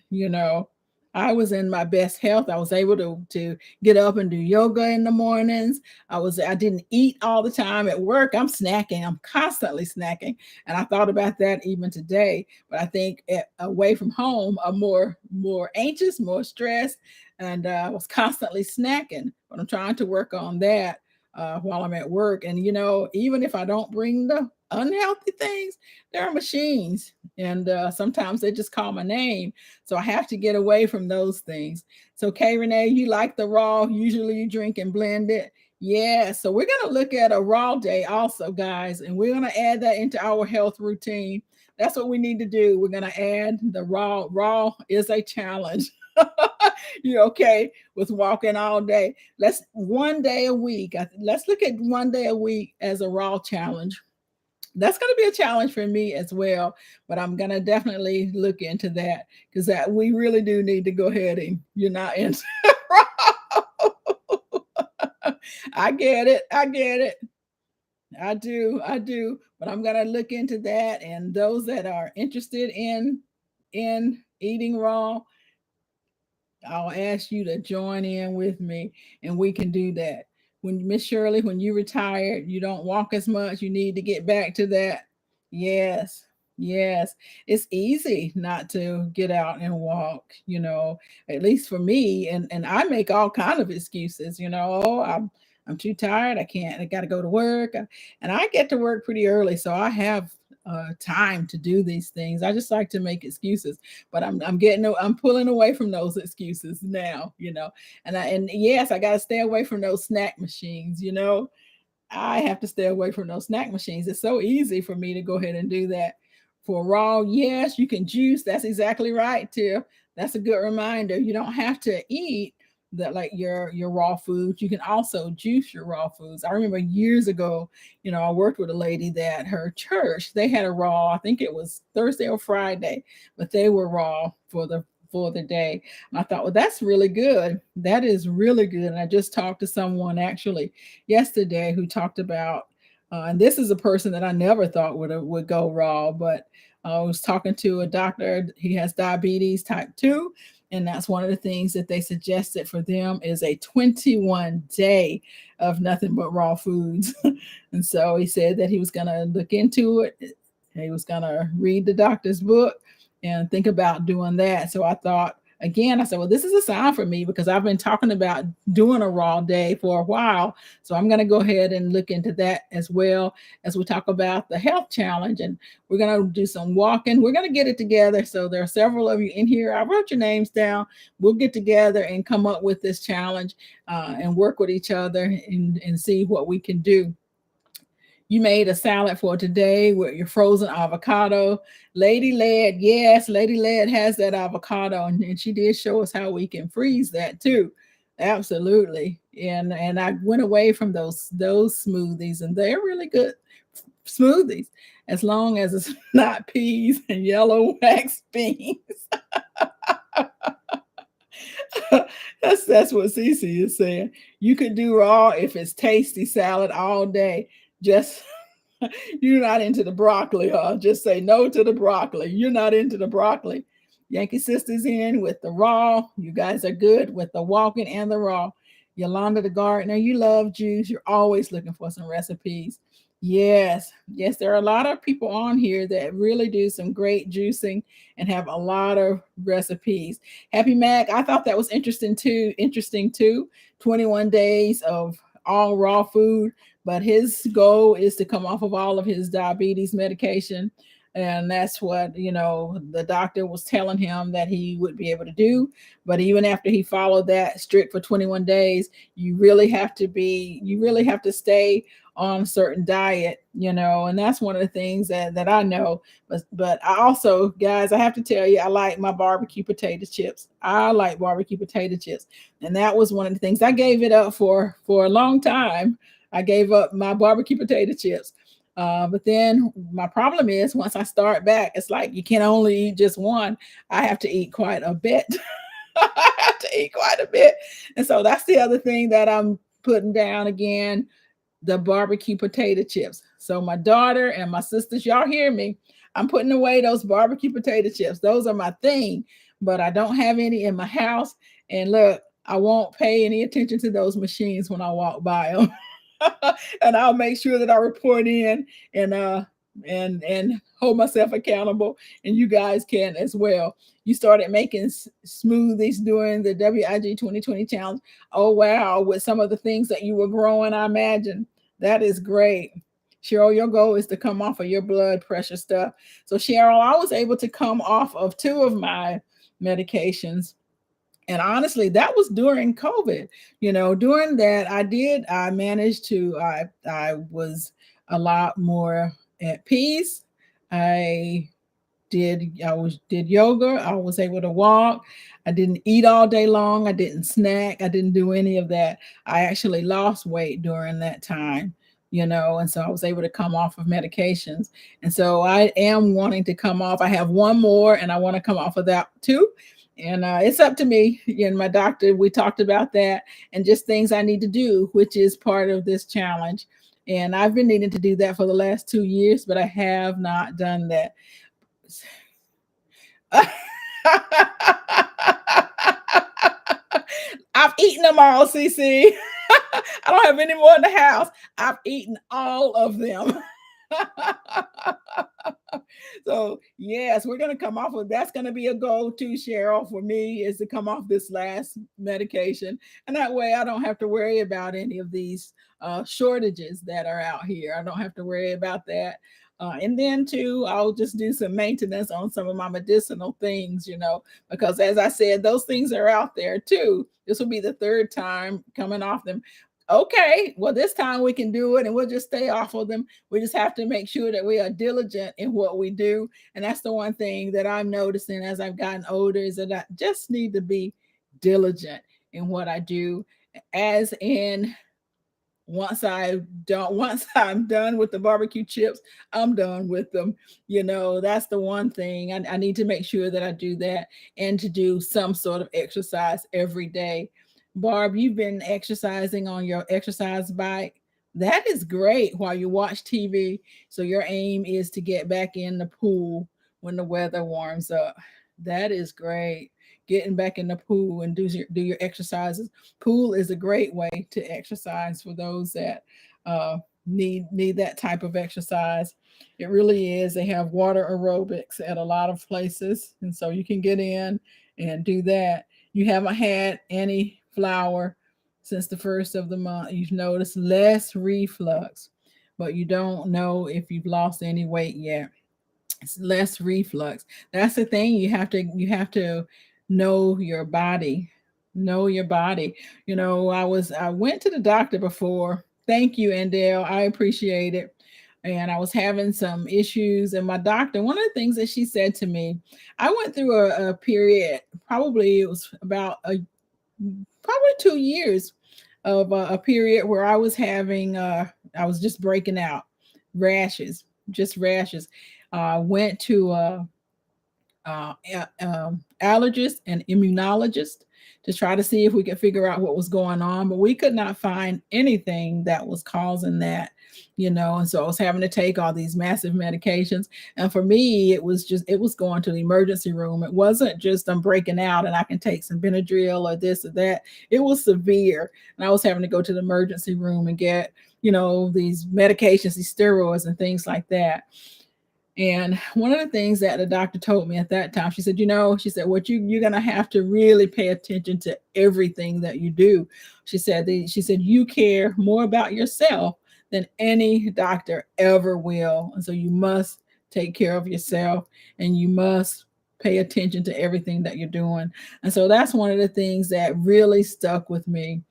I was in my best health. I was able to get up and do yoga in the mornings. I didn't eat all the time at work. I'm snacking. I'm constantly snacking. And I thought about that even today. But I think away from home, I'm more anxious, more stressed, and I was constantly snacking. But I'm trying to work on that while I'm at work. And, even if I don't bring the unhealthy things, there are machines. And sometimes they just call my name. So I have to get away from those things. So, Kay Renee, you like the raw? Usually you drink and blend it. Yeah. So we're going to look at a raw day also, guys. And we're going to add that into our health routine. That's what we need to do. We're going to add the raw. Raw is a challenge. You okay with walking all day? Let's one day a week. Let's look at one day a week as a raw challenge. That's going to be a challenge for me as well, but I'm going to definitely look into that, because that we really do need to go ahead and you're not into raw. I get it. I do, but I'm going to look into that. And those that are interested in eating raw, I'll ask you to join in with me, and we can do that. When Miss Shirley, when you retired, you don't walk as much. You need to get back to that. Yes, yes. It's easy not to get out and walk, at least for me. And I make all kind of excuses, oh, I'm too tired. I can't, I got to go to work. And I get to work pretty early, so I have time to do these things. I just like to make excuses, but I'm pulling away from those excuses now, and yes, I got to stay away from those snack machines, I have to stay away from those snack machines. It's so easy for me to go ahead and do that. For raw, yes, you can juice. That's exactly right, Tiff. That's a good reminder. You don't have to eat that, like your raw foods. You can also juice your raw foods. I remember years ago, I worked with a lady that her church, they had a raw, I think it was Thursday or Friday, but they were raw for the day. And I thought, well, that's really good. That is really good. And I just talked to someone actually yesterday who talked about, and this is a person that I never thought would go raw, but I was talking to a doctor. He has diabetes type 2. And that's one of the things that they suggested for them is a 21 day of nothing but raw foods. And so he said that he was going to look into it. he was gonna read the doctor's book and think about doing that. So I thought again, I said, well, this is a sign for me because I've been talking about doing a raw day for a while. So I'm going to go ahead and look into that as well as we talk about the health challenge. And we're going to do some walking. We're going to get it together. So there are several of you in here. I wrote your names down. We'll get together and come up with this challenge and work with each other and see what we can do. You made a salad for today with your frozen avocado. Lady Led, yes, Lady Led has that avocado, and she did show us how we can freeze that too. Absolutely. And I went away from those smoothies, and they're really good smoothies as long as it's not peas and yellow wax beans. That's what Cece is saying. You could do raw if it's tasty salad all day. Just you're not into the broccoli, huh? Just say no to the broccoli. You're not into the broccoli. Yankee Sisters in with the raw. You guys are good with the walking and the raw. Yolanda the gardener, you love juice. You're always looking for some recipes. Yes, yes, there are a lot of people on here that really do some great juicing and have a lot of recipes. Happy Mac, I thought that was interesting too. Interesting too. 21 days of all raw food, but his goal is to come off of all of his diabetes medication. And that's what, the doctor was telling him that he would be able to do. But even after he followed that strict for 21 days, you really have to stay on a certain diet, and that's one of the things that I know. But I also, guys, I have to tell you, I like my barbecue potato chips. I like barbecue potato chips. And that was one of the things I gave it up for a long time. I gave up my barbecue potato chips. But then my problem is once I start back, it's like you can only eat just one. I have to eat quite a bit. I have to eat quite a bit. And so that's the other thing that I'm putting down again, the barbecue potato chips. So my daughter and my sisters, y'all hear me? I'm putting away those barbecue potato chips. Those are my thing, but I don't have any in my house. And look, I won't pay any attention to those machines when I walk by them. And I'll make sure that I report in and hold myself accountable, and you guys can as well. You started making smoothies during the WIG 2020 challenge. Oh wow, with some of the things that you were growing, I imagine. That is great. Cheryl, your goal is to come off of your blood pressure stuff. So Cheryl, I was able to come off of 2 of my medications. And honestly, that was during COVID. During that, I managed to, I was a lot more at peace. I did yoga. I was able to walk. I didn't eat all day long. I didn't snack. I didn't do any of that. I actually lost weight during that time, and so I was able to come off of medications. And so I am wanting to come off. I have one more and I want to come off of that too. And it's up to me and my doctor. We talked about that and just things I need to do, which is part of this challenge. And I've been needing to do that for the last 2 years, but I have not done that. I've eaten them all, CC. I don't have any more in the house. I've eaten all of them. So yes, we're going to come off of that's going to be a goal too, Cheryl, for me, is to come off this last medication, and that way I don't have to worry about any of these shortages that are out here. I don't have to worry about that. And then too, I'll just do some maintenance on some of my medicinal things, because as I said, those things are out there too. This will be the 3rd time coming off them. Okay, well, this time we can do it and we'll just stay off of them. We just have to make sure that we are diligent in what we do. And that's the one thing that I'm noticing as I've gotten older, is that I just need to be diligent in what I do. As in, once I'm done with the barbecue chips, I'm done with them. That's the one thing I need to make sure that I do that, and to do some sort of exercise every day. Barb, you've been exercising on your exercise bike. That is great while you watch TV. So your aim is to get back in the pool when the weather warms up. That is great. Getting back in the pool and do your exercises. Pool is a great way to exercise for those that need that type of exercise. It really is. They have water aerobics at a lot of places, and so you can get in and do that. You haven't had any flour since the first of the month. You've noticed less reflux, but you don't know if you've lost any weight yet. It's less reflux. That's the thing. You have to know your body. Know your body. I went to the doctor before. Thank you, Andel. I appreciate it. And I was having some issues, and my doctor, one of the things that she said to me, I went through a period, probably it was about probably 2 years of a period where I was just breaking out rashes, just rashes. Went to allergist and immunologist to try to see if we could figure out what was going on, but we could not find anything that was causing that. And so I was having to take all these massive medications. And for me, it was going to the emergency room. It wasn't just I'm breaking out and I can take some Benadryl or this or that. It was severe. And I was having to go to the emergency room and get, these medications, these steroids and things like that. And one of the things that the doctor told me at that time, she said, what you're gonna have to really pay attention to everything that you do. She said you care more about yourself than any doctor ever will. And so you must take care of yourself, and you must pay attention to everything that you're doing. And so that's one of the things that really stuck with me.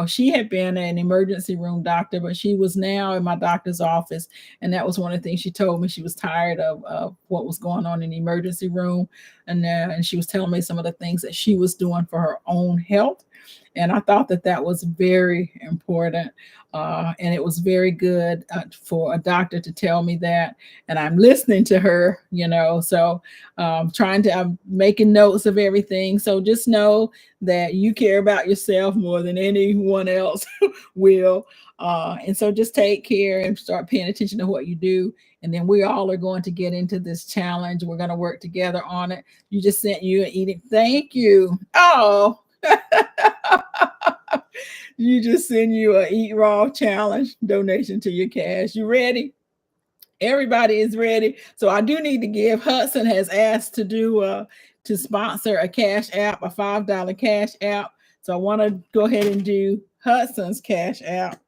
She had been an emergency room doctor, but she was now in my doctor's office. And that was one of the things she told me. She was tired of what was going on in the emergency room. And she was telling me some of the things that she was doing for her own health. And I thought that that was very important. And it was very good for a doctor to tell me that. And I'm listening to her. So I'm making notes of everything. So just know that you care about yourself more than anyone else will. And so just take care and start paying attention to what you do. And then we all are going to get into this challenge. We're going to work together on it. You just sent you an eating. Thank you. Oh, you just send you a Eat Raw challenge donation to your cash. You ready? Everybody is ready. So I do need to give. Hudson has asked to sponsor a cash app, a $5 cash app. So I want to go ahead and do Hudson's cash app.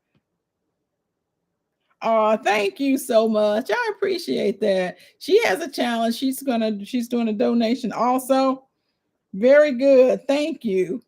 Oh, thank you so much. I appreciate that. She has a challenge. She's doing a donation also. Very good. Thank you.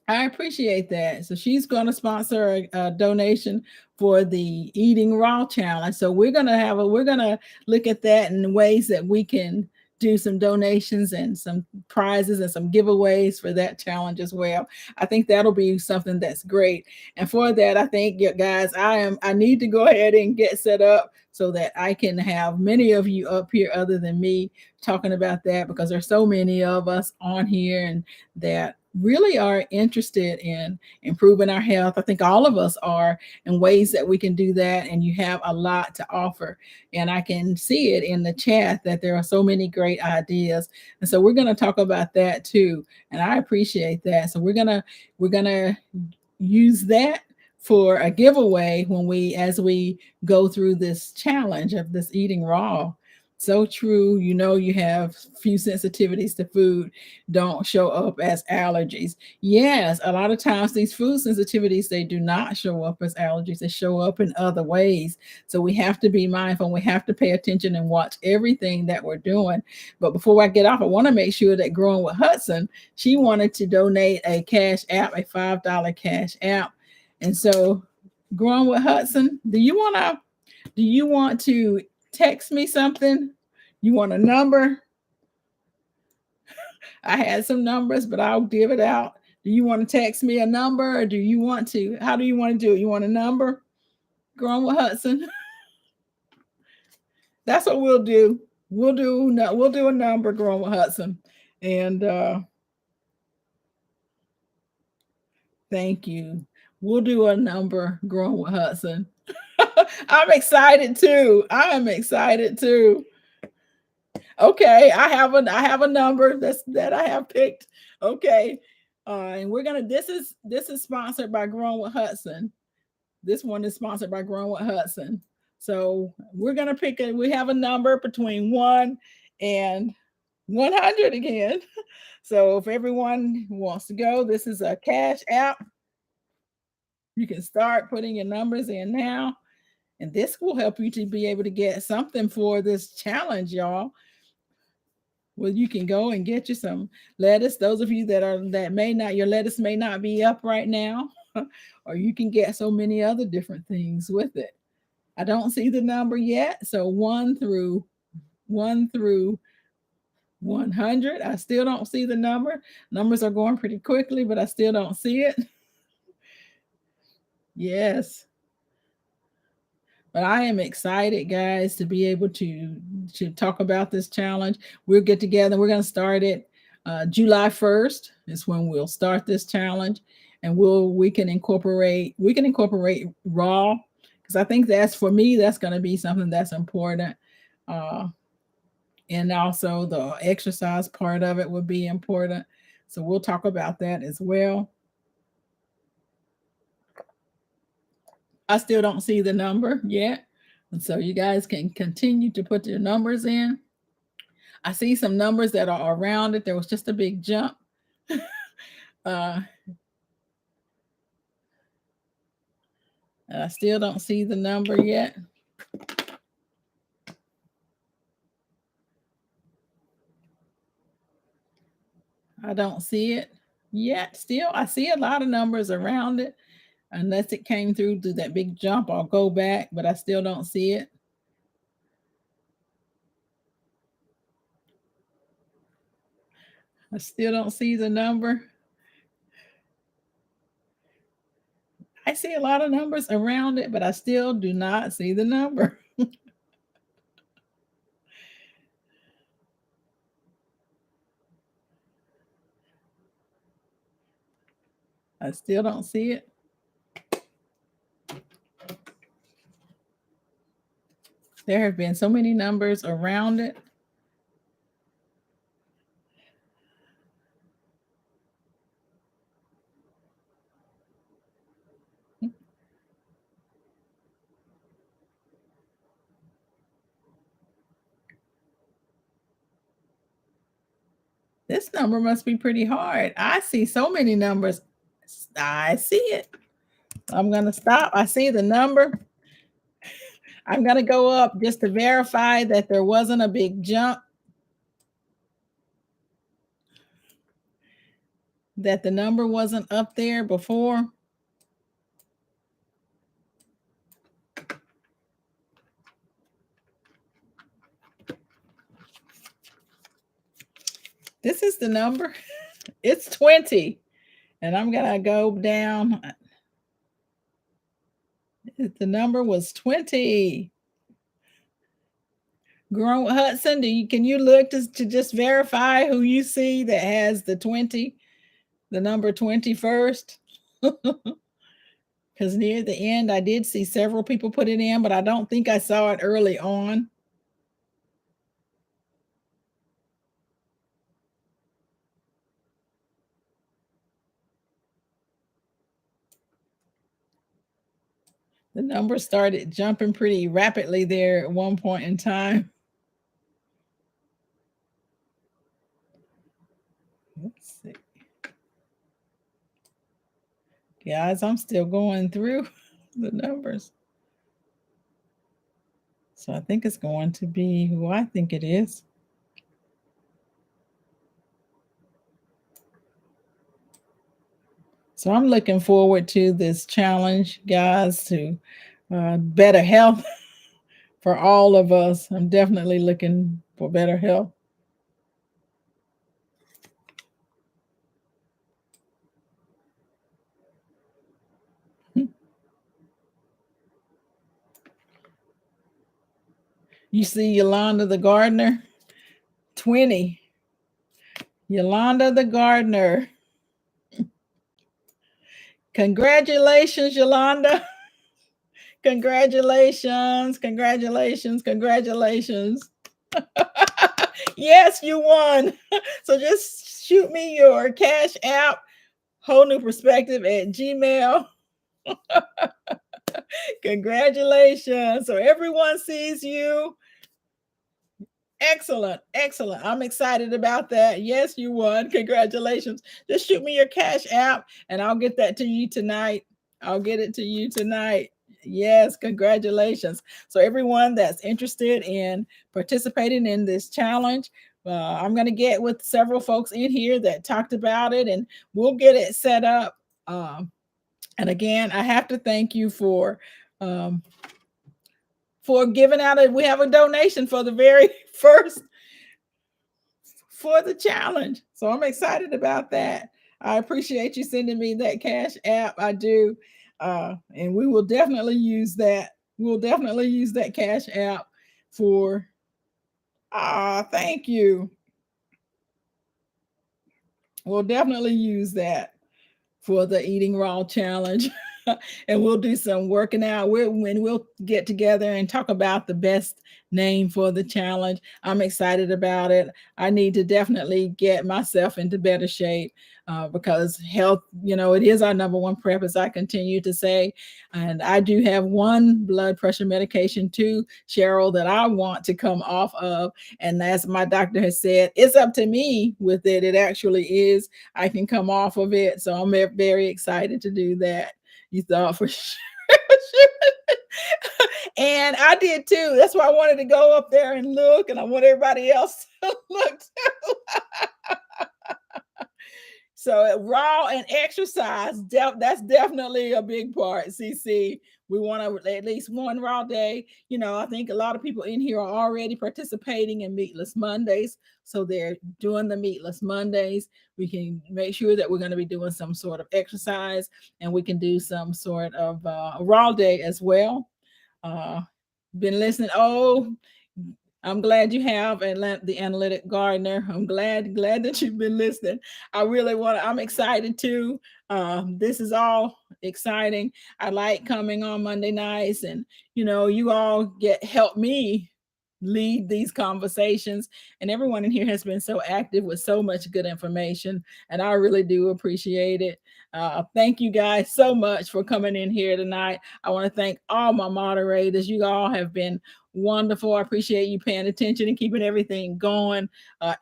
I appreciate that. So she's going to sponsor a donation for the Eating Raw challenge. So we're going to look at that in ways that we can do some donations and some prizes and some giveaways for that challenge as well. I think that'll be something that's great. And for that, I think, guys, I need to go ahead and get set up so that I can have many of you up here other than me talking about that, because there's so many of us on here and that really are interested in improving our health. I think all of us are, in ways that we can do that. And you have a lot to offer. And I can see it in the chat that there are so many great ideas. And so we're going to talk about that too. And I appreciate that. So we're going to use that for a giveaway as we go through this challenge of this Eating Raw. So true. You have few sensitivities to food don't show up as allergies. Yes, a lot of times these food sensitivities, they do not show up as allergies. They show up in other ways. So we have to be mindful. We have to pay attention and watch everything that we're doing. But before I get off, I want to make sure that Growing with Hudson, she wanted to donate a cash app, a $5 cash app. And so Growing with Hudson, do you want to text me something? You want a number? I had some numbers, but I'll give it out. Do you want to text me a number, or how do you want to do it? You want a number? Growing with Hudson. That's what we'll do. We'll do a number, Growing with Hudson. And thank you. We'll do a number, Growing with Hudson. I'm excited too. I am excited too. Okay, I have a number that I have picked. Okay. And we're gonna this is sponsored by Growing with Hudson. This one is sponsored by Grown with Hudson. So we're going to pick it. We have a number between 1 and 100 again. So if everyone wants to go, this is a cash app. You can start putting your numbers in now. And this will help you to be able to get something for this challenge, y'all. Well, you can go and get you some lettuce. Those of you that may not, your lettuce may not be up right now, or you can get so many other different things with it. I don't see the number yet. So 1 through 100. I still don't see the number. Numbers are going pretty quickly, but I still don't see it. Yes. But I am excited, guys, to be able to talk about this challenge. We'll get together. We're going to start it July 1st is when we'll start this challenge, and we can incorporate raw, because I think that's, for me, that's going to be something that's important. And also the exercise part of it would be important. So we'll talk about that as well. I still don't see the number yet. And so you guys can continue to put your numbers in. I see some numbers that are around it. There was just a big jump. And I still don't see the number yet. I don't see it yet. Still, I see a lot of numbers around it. Unless it came through that big jump, I'll go back, but I still don't see it. I still don't see the number. I see a lot of numbers around it, but I still do not see the number. I still don't see it. There have been so many numbers around it. This number must be pretty hard. I see so many numbers. I see it. I'm going to stop. I see the number. I'm going to go up just to verify that there wasn't a big jump, that the number wasn't up there before. This is the number. It's 20. And I'm going to go down. The number was 20. Grown Hudson, can you look to just verify who you see that has the 20, the number 20 first? Because near the end, I did see several people put it in, but I don't think I saw it early on. The numbers started jumping pretty rapidly there at one point in time. Let's see. Guys, I'm still going through the numbers. So I think it's going to be who I think it is. So I'm looking forward to this challenge, guys, to better health for all of us. I'm definitely looking for better health. You see Yolanda the gardener? 20. Yolanda the gardener. Congratulations, Yolanda. Congratulations, congratulations, congratulations. Yes, you won. So just shoot me your cash app, wholenewperspective at Gmail. Congratulations. So everyone sees you. Excellent. Excellent. I'm excited about that. Yes, you won. Congratulations. Just shoot me your cash app and I'll get that to you tonight. I'll get it to you tonight. Yes, congratulations. So everyone that's interested in participating in this challenge, I'm going to get with several folks in here that talked about it and we'll get it set up. And again, I have to thank you um, for giving out we have a donation for the very first for the challenge. So I'm excited about that. I appreciate you sending me that cash app. I do. And we will definitely use that. We'll definitely use that cash app for thank you. We'll definitely use that for the eating raw challenge. And we'll do some working out. We'll get together and talk about the best name for the challenge. I'm excited about it. I need to definitely get myself into better shape because health, it is our number one prep, as I continue to say. And I do have one blood pressure medication too, Cheryl, that I want to come off of. And as my doctor has said, it's up to me with it. It actually is. I can come off of it. So I'm very excited to do that. You thought for sure. And I did too. That's why I wanted to go up there and look, and I want everybody else to look too. So raw and exercise, that's definitely a big part, CC. We want to at least one raw day. I think a lot of people in here are already participating in Meatless Mondays. So they're doing the Meatless Mondays. We can make sure that we're going to be doing some sort of exercise and we can do some sort of raw day as well. Been listening. Oh, I'm glad you have the analytic gardener. I'm glad that you've been listening. I'm excited too. This is all exciting. I like coming on Monday nights and, you all help me lead these conversations, and everyone in here has been so active with so much good information, and I really do appreciate it. Thank you guys so much for coming in here tonight. I want to thank all my moderators. You all have been wonderful. I appreciate you paying attention and keeping everything going.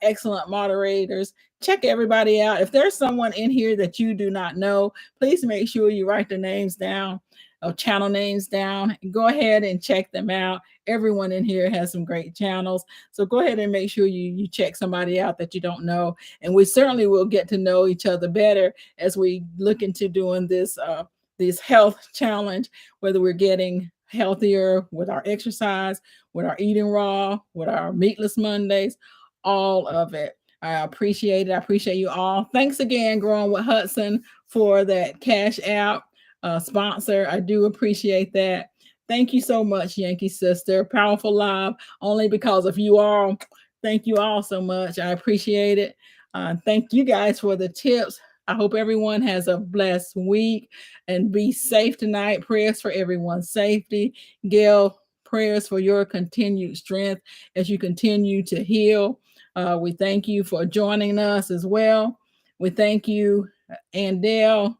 Excellent moderators. Check everybody out. If there's someone in here that you do not know, please make sure you write their names down or channel names down. Go ahead and check them out. Everyone in here has some great channels. So go ahead and make sure you check somebody out that you don't know. And we certainly will get to know each other better as we look into doing this health challenge, whether we're getting healthier with our exercise, with our eating raw, with our meatless Mondays, all of it. I appreciate it. I appreciate you all. Thanks again, Growing with Hudson, for that cash app sponsor. I do appreciate that. Thank you so much, Yankee Sister. Powerful Live, only because of you all. Thank you all so much. I appreciate it. Thank you guys for the tips. I hope everyone has a blessed week and be safe tonight. Prayers for everyone's safety. Gail, prayers for your continued strength as you continue to heal. We thank you for joining us as well. We thank you, Andell.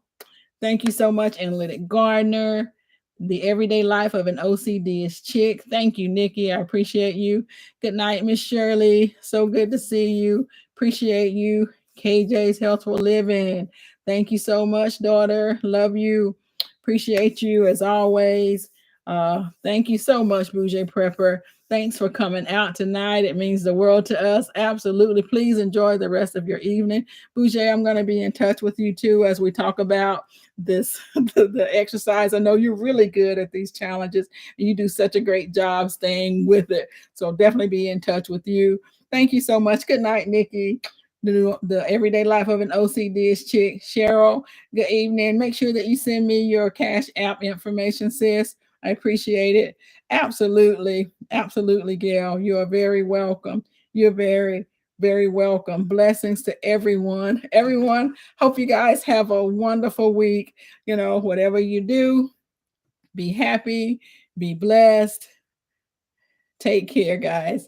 Thank you so much, Analytic Gardner. The Everyday Life of an OCD Chick. Thank you, Nikki. I appreciate you. Good night, Miss Shirley. So good to see you. Appreciate you. KJ's Healthful Living. Thank you so much, daughter. Love you. Appreciate you as always. Thank you so much, Bougie Prepper. Thanks for coming out tonight. It means the world to us. Absolutely. Please enjoy the rest of your evening. Bougie, I'm going to be in touch with you too as we talk about this, the exercise. I know you're really good at these challenges and you do such a great job staying with it. So definitely be in touch with you. Thank you so much. Good night, Nikki. The Everyday Life of an OCD Chick. Cheryl, good evening. Make sure that you send me your cash app information, sis. I appreciate it. Absolutely. Absolutely, Gail. You are very welcome. You're very, very welcome. Blessings to everyone. Everyone, hope you guys have a wonderful week. Whatever you do, be happy, be blessed. Take care, guys.